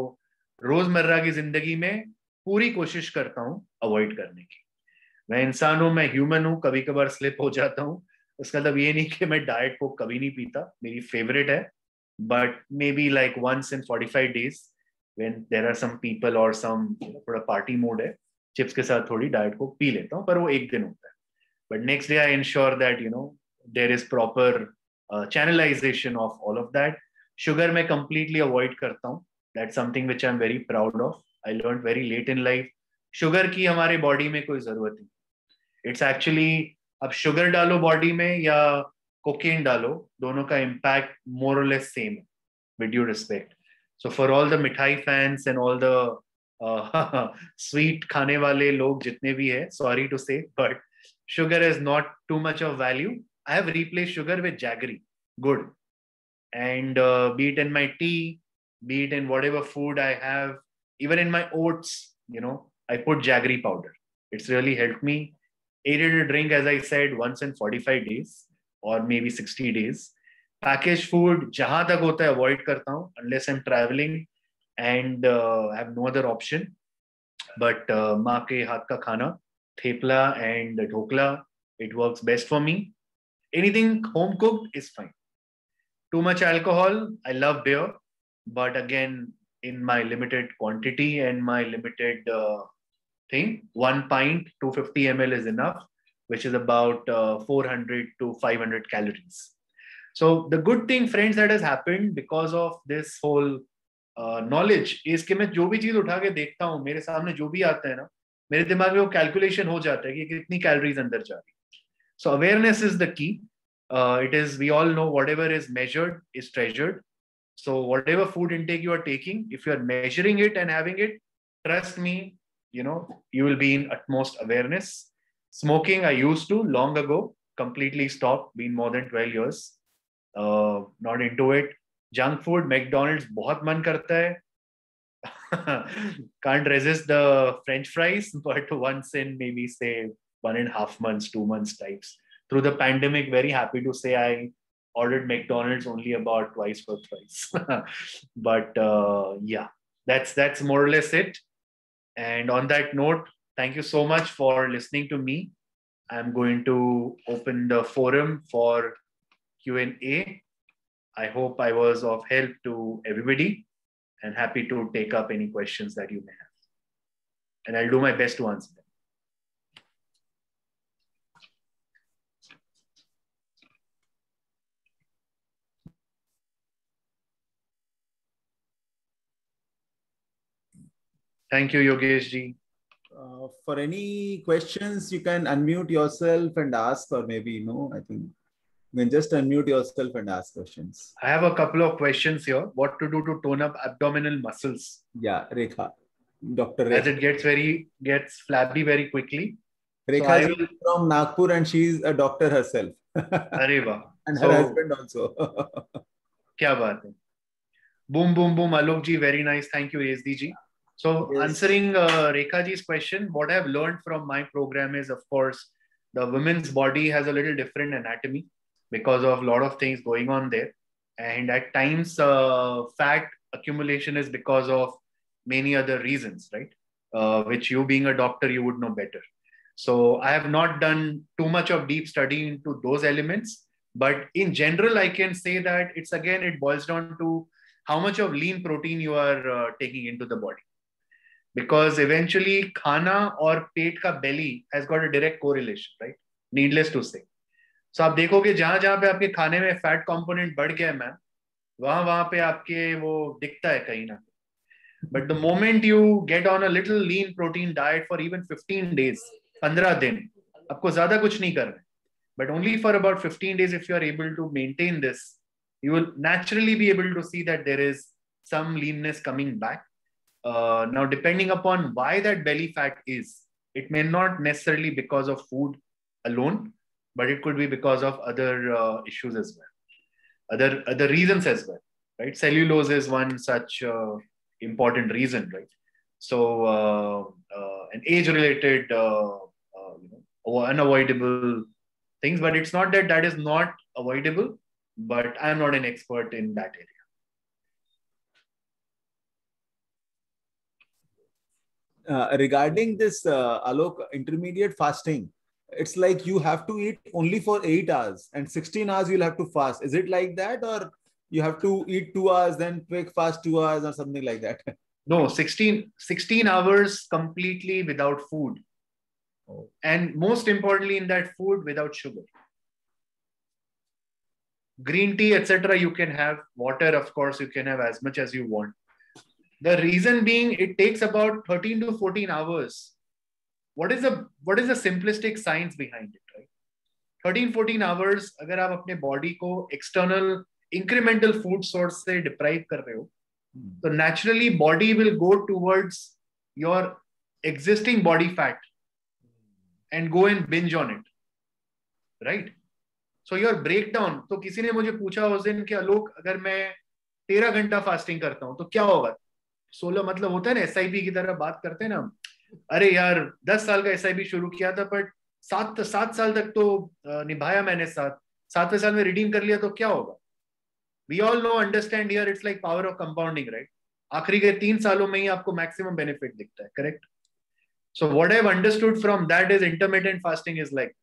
रोजमर्रा की जिंदगी में पूरी कोशिश करता हूँ avoid करने की. मैं इंसान हूँ, मैं ह्यूमन हूँ, कभी कभार स्लिप हो जाता हूँ. उसका मतलब ये नहीं कि मैं डाइट को कभी नहीं पीता, मेरी फेवरेट है, but may be like once in 45 days when there are some people or some थोड़ा पार्टी मूड है, चिप्स के साथ थोड़ी डाइट को पी लेता हूँ, पर वो एक दिन होता है. But next day I ensure that there is proper channelization of all of that. Sugar मैं completely avoid करता हूँ. That's something which I'm very proud of. I learned very late in life. Sugar की हमारे body में कोई जरूरत नहीं. It's actually, अब sugar डालो body में या cocaine डालो, दोनों का impact more or less same, with due respect. So for all the मिठाई fans and all the sweet खाने वाले लोग जितने भी हैं, sorry to say, but sugar is not too much of value. I have replaced sugar with jaggery, good. And be it in my tea, be it in whatever food I have, even in my oats, I put jaggery powder. It's really helped me. Aided a drink, as I said, once in 45 days or maybe 60 days. Packaged food, jahan tak hota hai, avoid karta hu, unless I'm traveling and have no other option. But maa ke haath ka khana, thepla and dhokla, it works best for me. Anything home cooked is fine. Too much alcohol, I love beer, but again, in my limited quantity and my limited thing, 1 pint, 250 ml is enough, which is about 400 to 500 calories. So the good thing, friends, that has happened because of this whole knowledge is कि मैं जो भी चीज उठा के देखता हूँ, मेरे सामने जो भी आता है ना, मेरे दिमाग में वो कैलकुलेशन हो जाता है कि कितनी कैलोरीज अंदर जा रही. So awareness is the key. It is, we all know whatever is measured is treasured. So whatever food intake you are taking, if you are measuring it and having it, trust me, you will be in utmost awareness. Smoking, I used to long ago, completely stopped, been more than 12 years. Not into it. Junk food, McDonald's, बहुत मन करता है. Can't resist the French fries, but once in maybe say 1.5 months, 2 months types. Through the pandemic, very happy to say I ordered McDonald's only about twice or thrice. But yeah, that's more or less it. And on that note, thank you so much for listening to me. I'm going to open the forum for Q&A. I hope I was of help to everybody and happy to take up any questions that you may have. And I'll do my best to answer them. Thank you, Yogesh ji. For any questions, you can unmute yourself and ask, or maybe, I think you can just unmute yourself and ask questions. I have a couple of questions here. What to do to tone up abdominal muscles? Yeah, Rekha. Dr. Rekha. As it gets flabby very quickly. Rekha ji is from Nagpur and she is a doctor herself. अरे वाह. And her husband also. क्या बात है. Boom, boom, boom. Alok ji, very nice. Thank you, ASD ji. So Yes. answering Rekha ji's question, what I've learned from my program is, of course, the women's body has a little different anatomy because of a lot of things going on there. And at times, fat accumulation is because of many other reasons, right? Which you being a doctor, you would know better. So I have not done too much of deep study into those elements. But in general, I can say that it boils down to how much of lean protein you are taking into the body. Because eventually, khana or पेट का belly has got a direct correlation, right? Needless to say. So आप देखोगे जहां जहां पे आपके खाने में fat component बढ़ गया है मैम, वहां पे आपके वो दिखता है कहीं ना. But the moment you get on a little lean protein diet for even 15 days, 15 दिन, आपको ज्यादा कुछ नहीं करना है. But only for about 15 days, if you are able to maintain this, you will naturally be able to see that there is some leanness coming back. Now, depending upon why that belly fat is, it may not necessarily because of food alone, but it could be because of other issues as well, other reasons as well, right? Cellulose is one such important reason, right? So, an age-related, unavoidable things, but it's not that is not avoidable, but I'm not an expert in that area. Regarding this, Alok, intermediate fasting, it's like you have to eat only for 8 hours and 16 hours you'll have to fast. Is it like that, or you have to eat 2 hours, then quick fast 2 hours or something like that? No, 16 hours completely without food. Oh. And most importantly, in that food, without sugar. Green tea, etc. you can have. Water, of course, you can have as much as you want. The reason being, it takes about 13 to 14 hours. What is the simplistic science behind it, right? 13-14 hours, अगर आप अपने body को external incremental food source से deprive कर रहे हो, so naturally body will go towards your existing body fat and go and binge on it, right? So your breakdown. तो किसी ने मुझे पूछा उस दिन कि आलोक, अगर मैं 13 घंटा फास्टिंग करता हूं तो क्या होगा? 16 मतलब होता है ना, SIP की तरह बात करते हैं ना. अरे यार 10 साल का SIP शुरू किया था, बट 7 साल तक तो निभाया मैंने, 7वें साल में रिडीम कर लिया, तो क्या होगा? We all know, understand here, it's like power of compounding, right? आखिरी के 3 सालों में ही आपको maximum benefit दिखता है, correct? So what I've understood from that is intermittent fasting is like,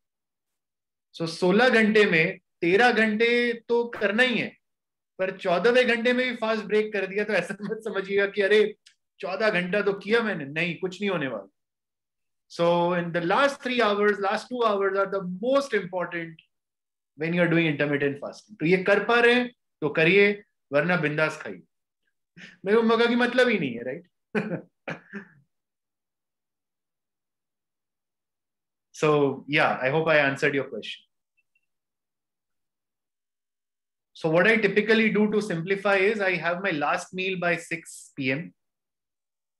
so 16 घंटे में 13 घंटे तो करना ही है, पर 14वें घंटे में भी फास्ट ब्रेक कर दिया तो ऐसा मत समझिएगा कि अरे 14 घंटा तो किया मैंने, नहीं, कुछ नहीं होने वाला. So in the last 3 hours, last 2 hours are the most important when you are doing intermittent fasting. तो ये कर पा रहे हैं तो करिए, वरना बिंदास खाइए. मेरे को मगा की मतलब ही नहीं है, right? So yeah, I hope I answered your question. So what I typically do to simplify is I have my last meal by 6 p.m.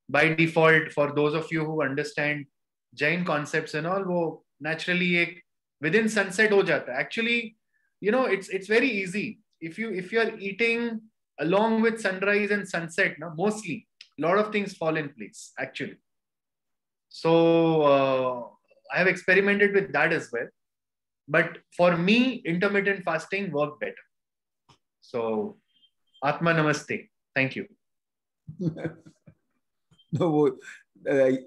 By default, for those of you who understand Jain concepts and all, वो naturally एक within sunset हो जाता है. Actually, you know, it's very easy. If you are eating along with sunrise and sunset, no, mostly a lot of things fall in place actually. So I have experimented with that as well. But for me, intermittent fasting worked better. So, Atma Namaste. Thank you. No, वो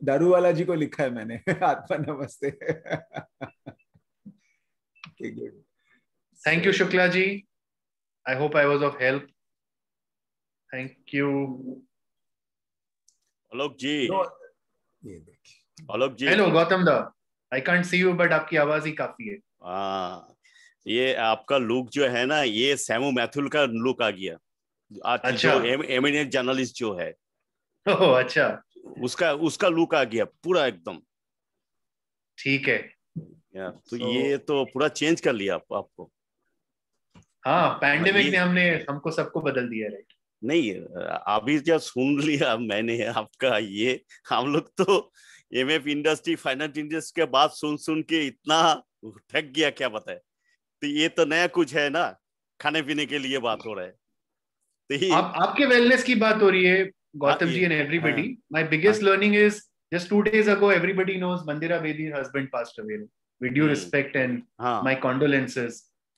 दारू वाला जी को लिखा है मैंने, आत्मा नमस्ते. Okay, good. Thank you, Shukla ji. I hope I was of help. Thank you. Alok ji. No. Alok ji. Hello, Gautam da. I can't see you, but आपकी आवाज ही काफी है. हाँ, ये आपका लुक जो है ना, ये सैमू मैथुल का लुक आ गया. अच्छा. जो एमिनेंट जर्नलिस्ट जो है. ओह, अच्छा. उसका लुक आ गया पूरा एकदम. ठीक है. तो ये तो पूरा चेंज कर लिया आपको. हाँ, पैंडेमिक ने हमको सबको बदल दिया, राइट? नहीं, अभी जब सुन लिया मैंने आपका ये, हम लोग तो एमएफ इंडस्ट्री, फाइनेंस इंडस्ट्री के बात सुन के इतना थक गया, क्या बताए। तो ये तो नया कुछ है ना, खाने पीने के लिए बात हो रहा है। तो आपके वेलनेस की बात हो रही है, Gautam ji, and everybody. My biggest learning is just 2 days ago, everybody knows Mandira Bedi's husband passed away. With due respect and my condolences.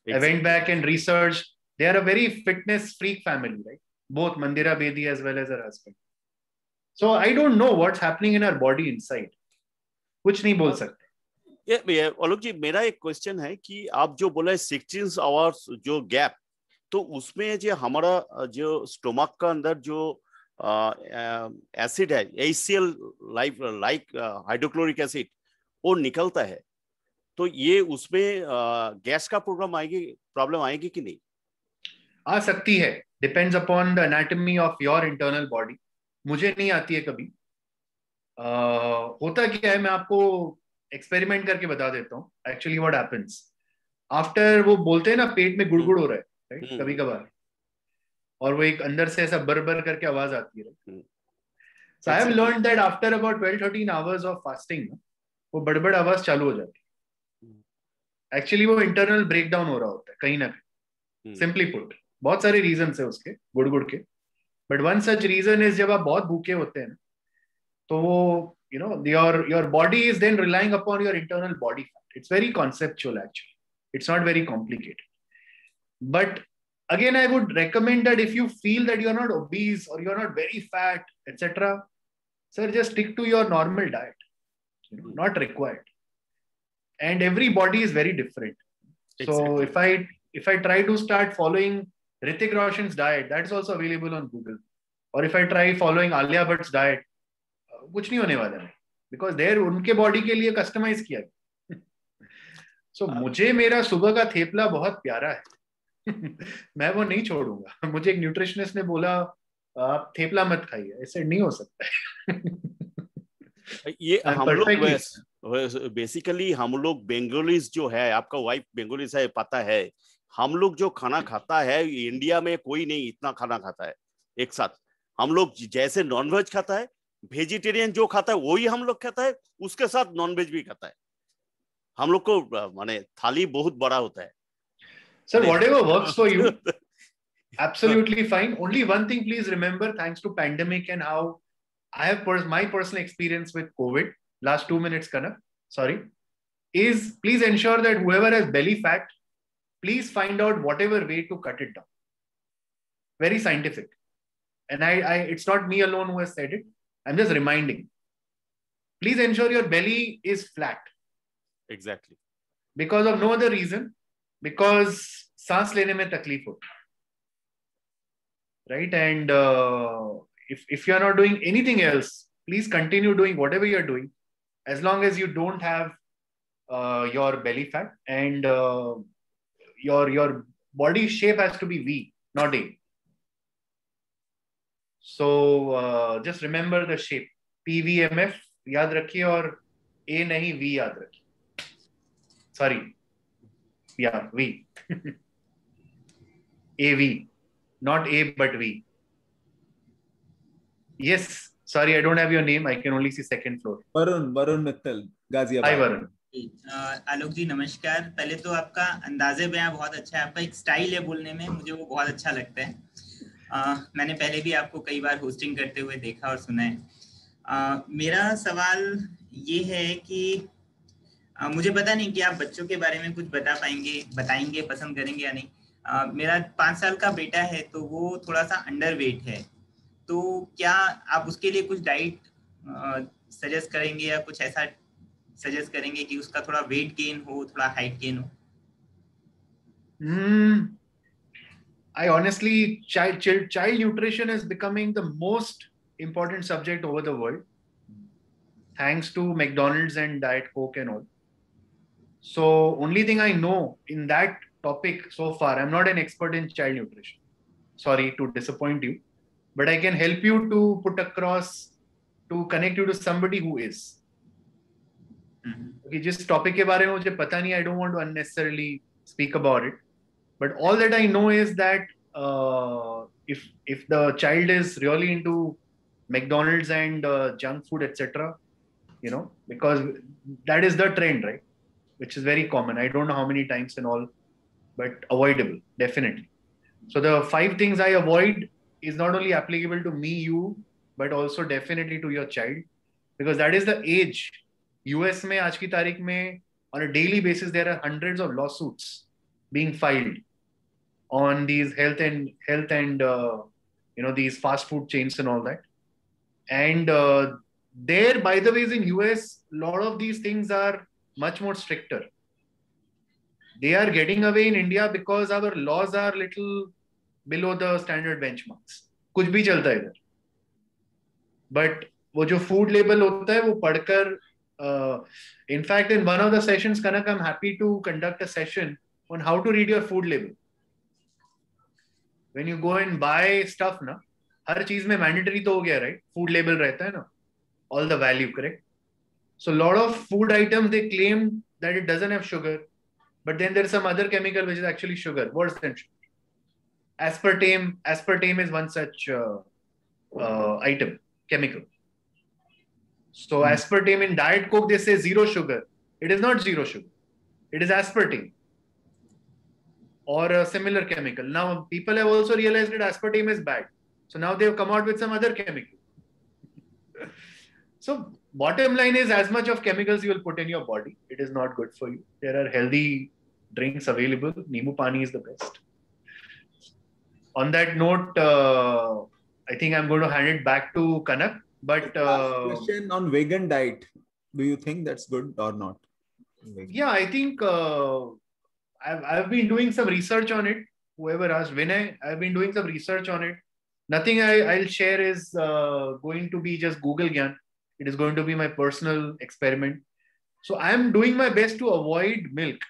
Exactly. I went back and researched. They are a very fitness freak family, right? Both Mandira Bedi as well as her husband. So I don't know what's happening in her body inside. कुछ नहीं बोल सकते। ये आलोक जी, मेरा एक question है कि आप जो बोला 16 आवर्स जो गैप, तो उसमें जो हमारा जो स्टोमक का अंदर जो एसिड है, HCl लाइक हाइड्रोक्लोरिक एसिड, वो निकलता है, तो ये उसमें गैस का प्रॉब्लम आएगी कि नहीं? आ सकती है, depends upon the anatomy of your internal body. मुझे नहीं आती है कभी। होता क्या है, मैं आपको एक्सपेरिमेंट करके बता देता हूँ। एक्चुअली व्हाट हैपेंस आफ्टर, वो बोलते हैं ना पेट में गुड़गुड़ हो रहा है, राइट, कभी कभार, और वो एक अंदर से ऐसा बर बर करके आवाज आती है। So I have learned that after about 12-13 hours of fasting, वो बड़बड़ आवाज चालू हो जाती है। एक्चुअली वो इंटरनल ब्रेकडाउन हो रहा होता है कहीं ना कहीं। सिंपली पुट, बहुत सारे रीजन है उसके गुड़गुड़ के, but one such reason is जब आप बहुत भूखे होते हैं तो वो your body is then relying upon your internal body fat. It's very conceptual actually. It's not very complicated. But again, I would recommend that if you feel that you're not obese or you're not very fat, etc., sir, just stick to your normal diet. Not required. And every body is very different. Exactly. So if I try to start following Hrithik Roshan's diet, that's also available on Google. Or if I try following Alia Bhatt's diet, कुछ नहीं होने वाला है, because there उनके body के लिए customise किया गया। सो मुझे मेरा सुबह का थेपला बहुत प्यारा है। मैं वो नहीं छोड़ूंगा। मुझे एक न्यूट्रिशनिस्ट ने बोला आप थेपला मत खाइए, ऐसे नहीं हो सकता है। ये हम लोग बेसिकली, हम लोग बंगालीज जो है, आपका वाइफ बंगालीज है, पता है, हम लोग जो खाना खाता है इंडिया में कोई नहीं इतना खाना खाता है एक साथ। हम लोग जैसे नॉनवेज खाता है, वेजिटेरियन जो खाता है वही हम लोग खाता है, उसके साथ नॉनवेज भी खाता है। हम लोग को माने थाली बहुत बड़ा होता है। Sir, whatever works for you, absolutely fine. Only one thing, please remember, thanks to pandemic and how I have my personal experience with COVID, last 2 minutes, Kanak, sorry, is please ensure that whoever has belly fat, please find out whatever way to cut it down. Very scientific. And it's not me alone who has said it. I'm just reminding. Please ensure your belly is flat. Exactly. Because of no other reason. Because सांस लेने में तकलीफ होती है. Right? And if you're not doing anything else, please continue doing whatever you're doing, as long as you don't have your belly fat, and your body shape has to be V, not A. So just remember the shape. PVMF याद रखिए और A नहीं V याद रखिए. Sorry. Yeah, V. AV. Not A but V. Yes. Sorry, I don't have your name. I can only see second floor. Varun Mittal, Ghaziabad. Hi, Varun. आलोक जी नमस्कार। पहले तो आपका अंदाजे बयां बहुत अच्छा है, आपका एक स्टाइल है बोलने में, मुझे वो बहुत अच्छा लगता है। मैंने पहले भी आपको कई बार होस्टिंग करते हुए देखा और सुना है। मेरा सवाल ये है कि मुझे पता नहीं कि आप बच्चों के बारे में कुछ बताएंगे पसंद करेंगे या नहीं। मेरा 5 साल का बेटा है, तो वो थोड़ा सा अंडर वेट है, तो क्या आप उसके लिए कुछ डाइट सजेस्ट करेंगे या कुछ ऐसा सजेस्ट करेंगे कि उसका थोड़ा वेट गेन हो, थोड़ा हाइट गेन हो? I honestly, child nutrition is becoming the most important subject over the world, thanks to McDonald's and Diet Coke and all. So only thing I know in that topic so far, I'm not an expert in child nutrition. Sorry to disappoint you, but I can help you to put across, to connect you to somebody who is. Okay, just topic के बारे में मुझे पता नहीं, I don't want to unnecessarily speak about it. But all that I know is that if the child is really into McDonald's and junk food, etc., because that is the trend, right? Which is very common. I don't know how many times and all, but avoidable, definitely. So the 5 things I avoid is not only applicable to me, you, but also definitely to your child, because that is the age. US में आज की तारीख में on a daily basis there are hundreds of lawsuits being filed on these health and these fast food chains and all that. And there, by the way, in US, a lot of these things are much more stricter. They are getting away in India because our laws are little below the standard benchmarks. कुछ भी चलता है इधर. But वो जो food label होता है वो पढ़कर, in fact, in one of the sessions, Kanak, I'm happy to conduct a session on how to read your food label. When you go and buy stuff, na, हर चीज में mandatory तो हो गया, right? Food label रहता है ना, all the value, correct? So a lot of food items, they claim that it doesn't have sugar, but then there's some other chemical which is actually sugar, worse than sugar. Aspartame is one such item, chemical. So aspartame in Diet Coke, they say 0 sugar. It is not 0 sugar. It is aspartame or a similar chemical. Now people have also realized that aspartame is bad. So now they've come out with some other chemical. So bottom line is, as much of chemicals you will put in your body, it is not good for you. There are healthy drinks available. Nimu Pani is the best. On that note, I think I'm going to hand it back to Kanak. But last question on vegan diet. Do you think that's good or not? Yeah, I think I've been doing some research on it. Whoever asked Vinay, I've been doing some research on it. Nothing I'll share is going to be just Google Gyan. It is going to be my personal experiment. So I'm doing my best to avoid milk,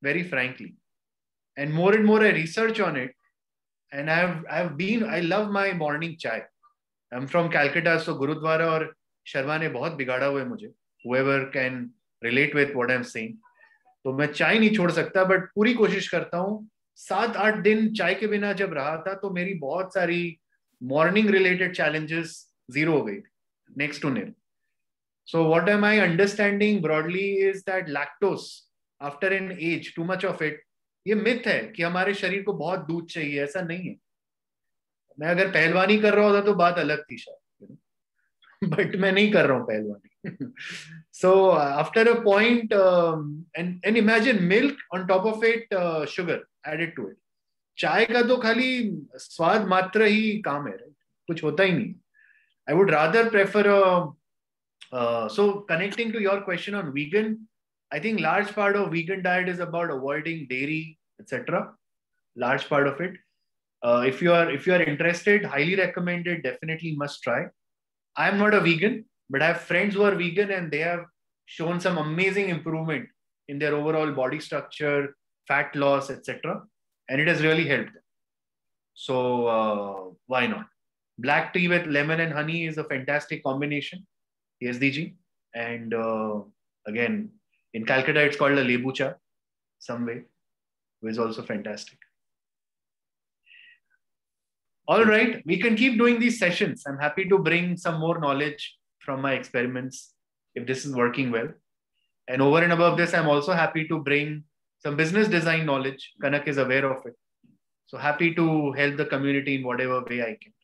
very frankly. And more I research on it. And I love my morning chai. I'm from Calcutta, so Gurudwara or Sharma ne bahut bigada hua hai mujhe. Whoever can relate with what I'm saying. तो मैं चाय नहीं छोड़ सकता, but पूरी कोशिश करता हूँ. 7-8 दिन चाय के बिना जब रहा था तो मेरी बहुत सारी मॉर्निंग रिलेटेड चैलेंजेस जीरो हो गई, next to nil. So what am I understanding broadly is that lactose, after an age, too much of it, ये मिथ है कि हमारे शरीर को बहुत दूध चाहिए. ऐसा नहीं है. मैं अगर पहलवानी कर रहा होता तो बात अलग थी शायद, बट मैं नहीं कर रहा हूँ पहलवानी. So after a point, and imagine milk on top of it, sugar added to it. चाय का तो खाली स्वाद मात्र ही काम है, कुछ होता ही नहीं. I would rather prefer so connecting to your question on vegan, I think large part of vegan diet is about avoiding dairy, etc. Large part of it. If you are interested, highly recommended, definitely must try. I am not a vegan, but I have friends who are vegan and they have shown some amazing improvement in their overall body structure, fat loss, etc. And it has really helped them. So why not? Black tea with lemon and honey is a fantastic combination. SDG. And again, in Calcutta, it's called a lebu cha, some way, which is also fantastic. All right, we can keep doing these sessions. I'm happy to bring some more knowledge from my experiments if this is working well. And over and above this, I'm also happy to bring some business design knowledge. Kanak is aware of it. So happy to help the community in whatever way I can.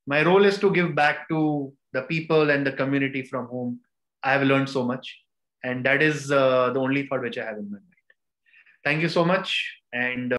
My role is to give back to the people and the community from whom I have learned so much. And that is the only thought which I have in my mind. Thank you so much. And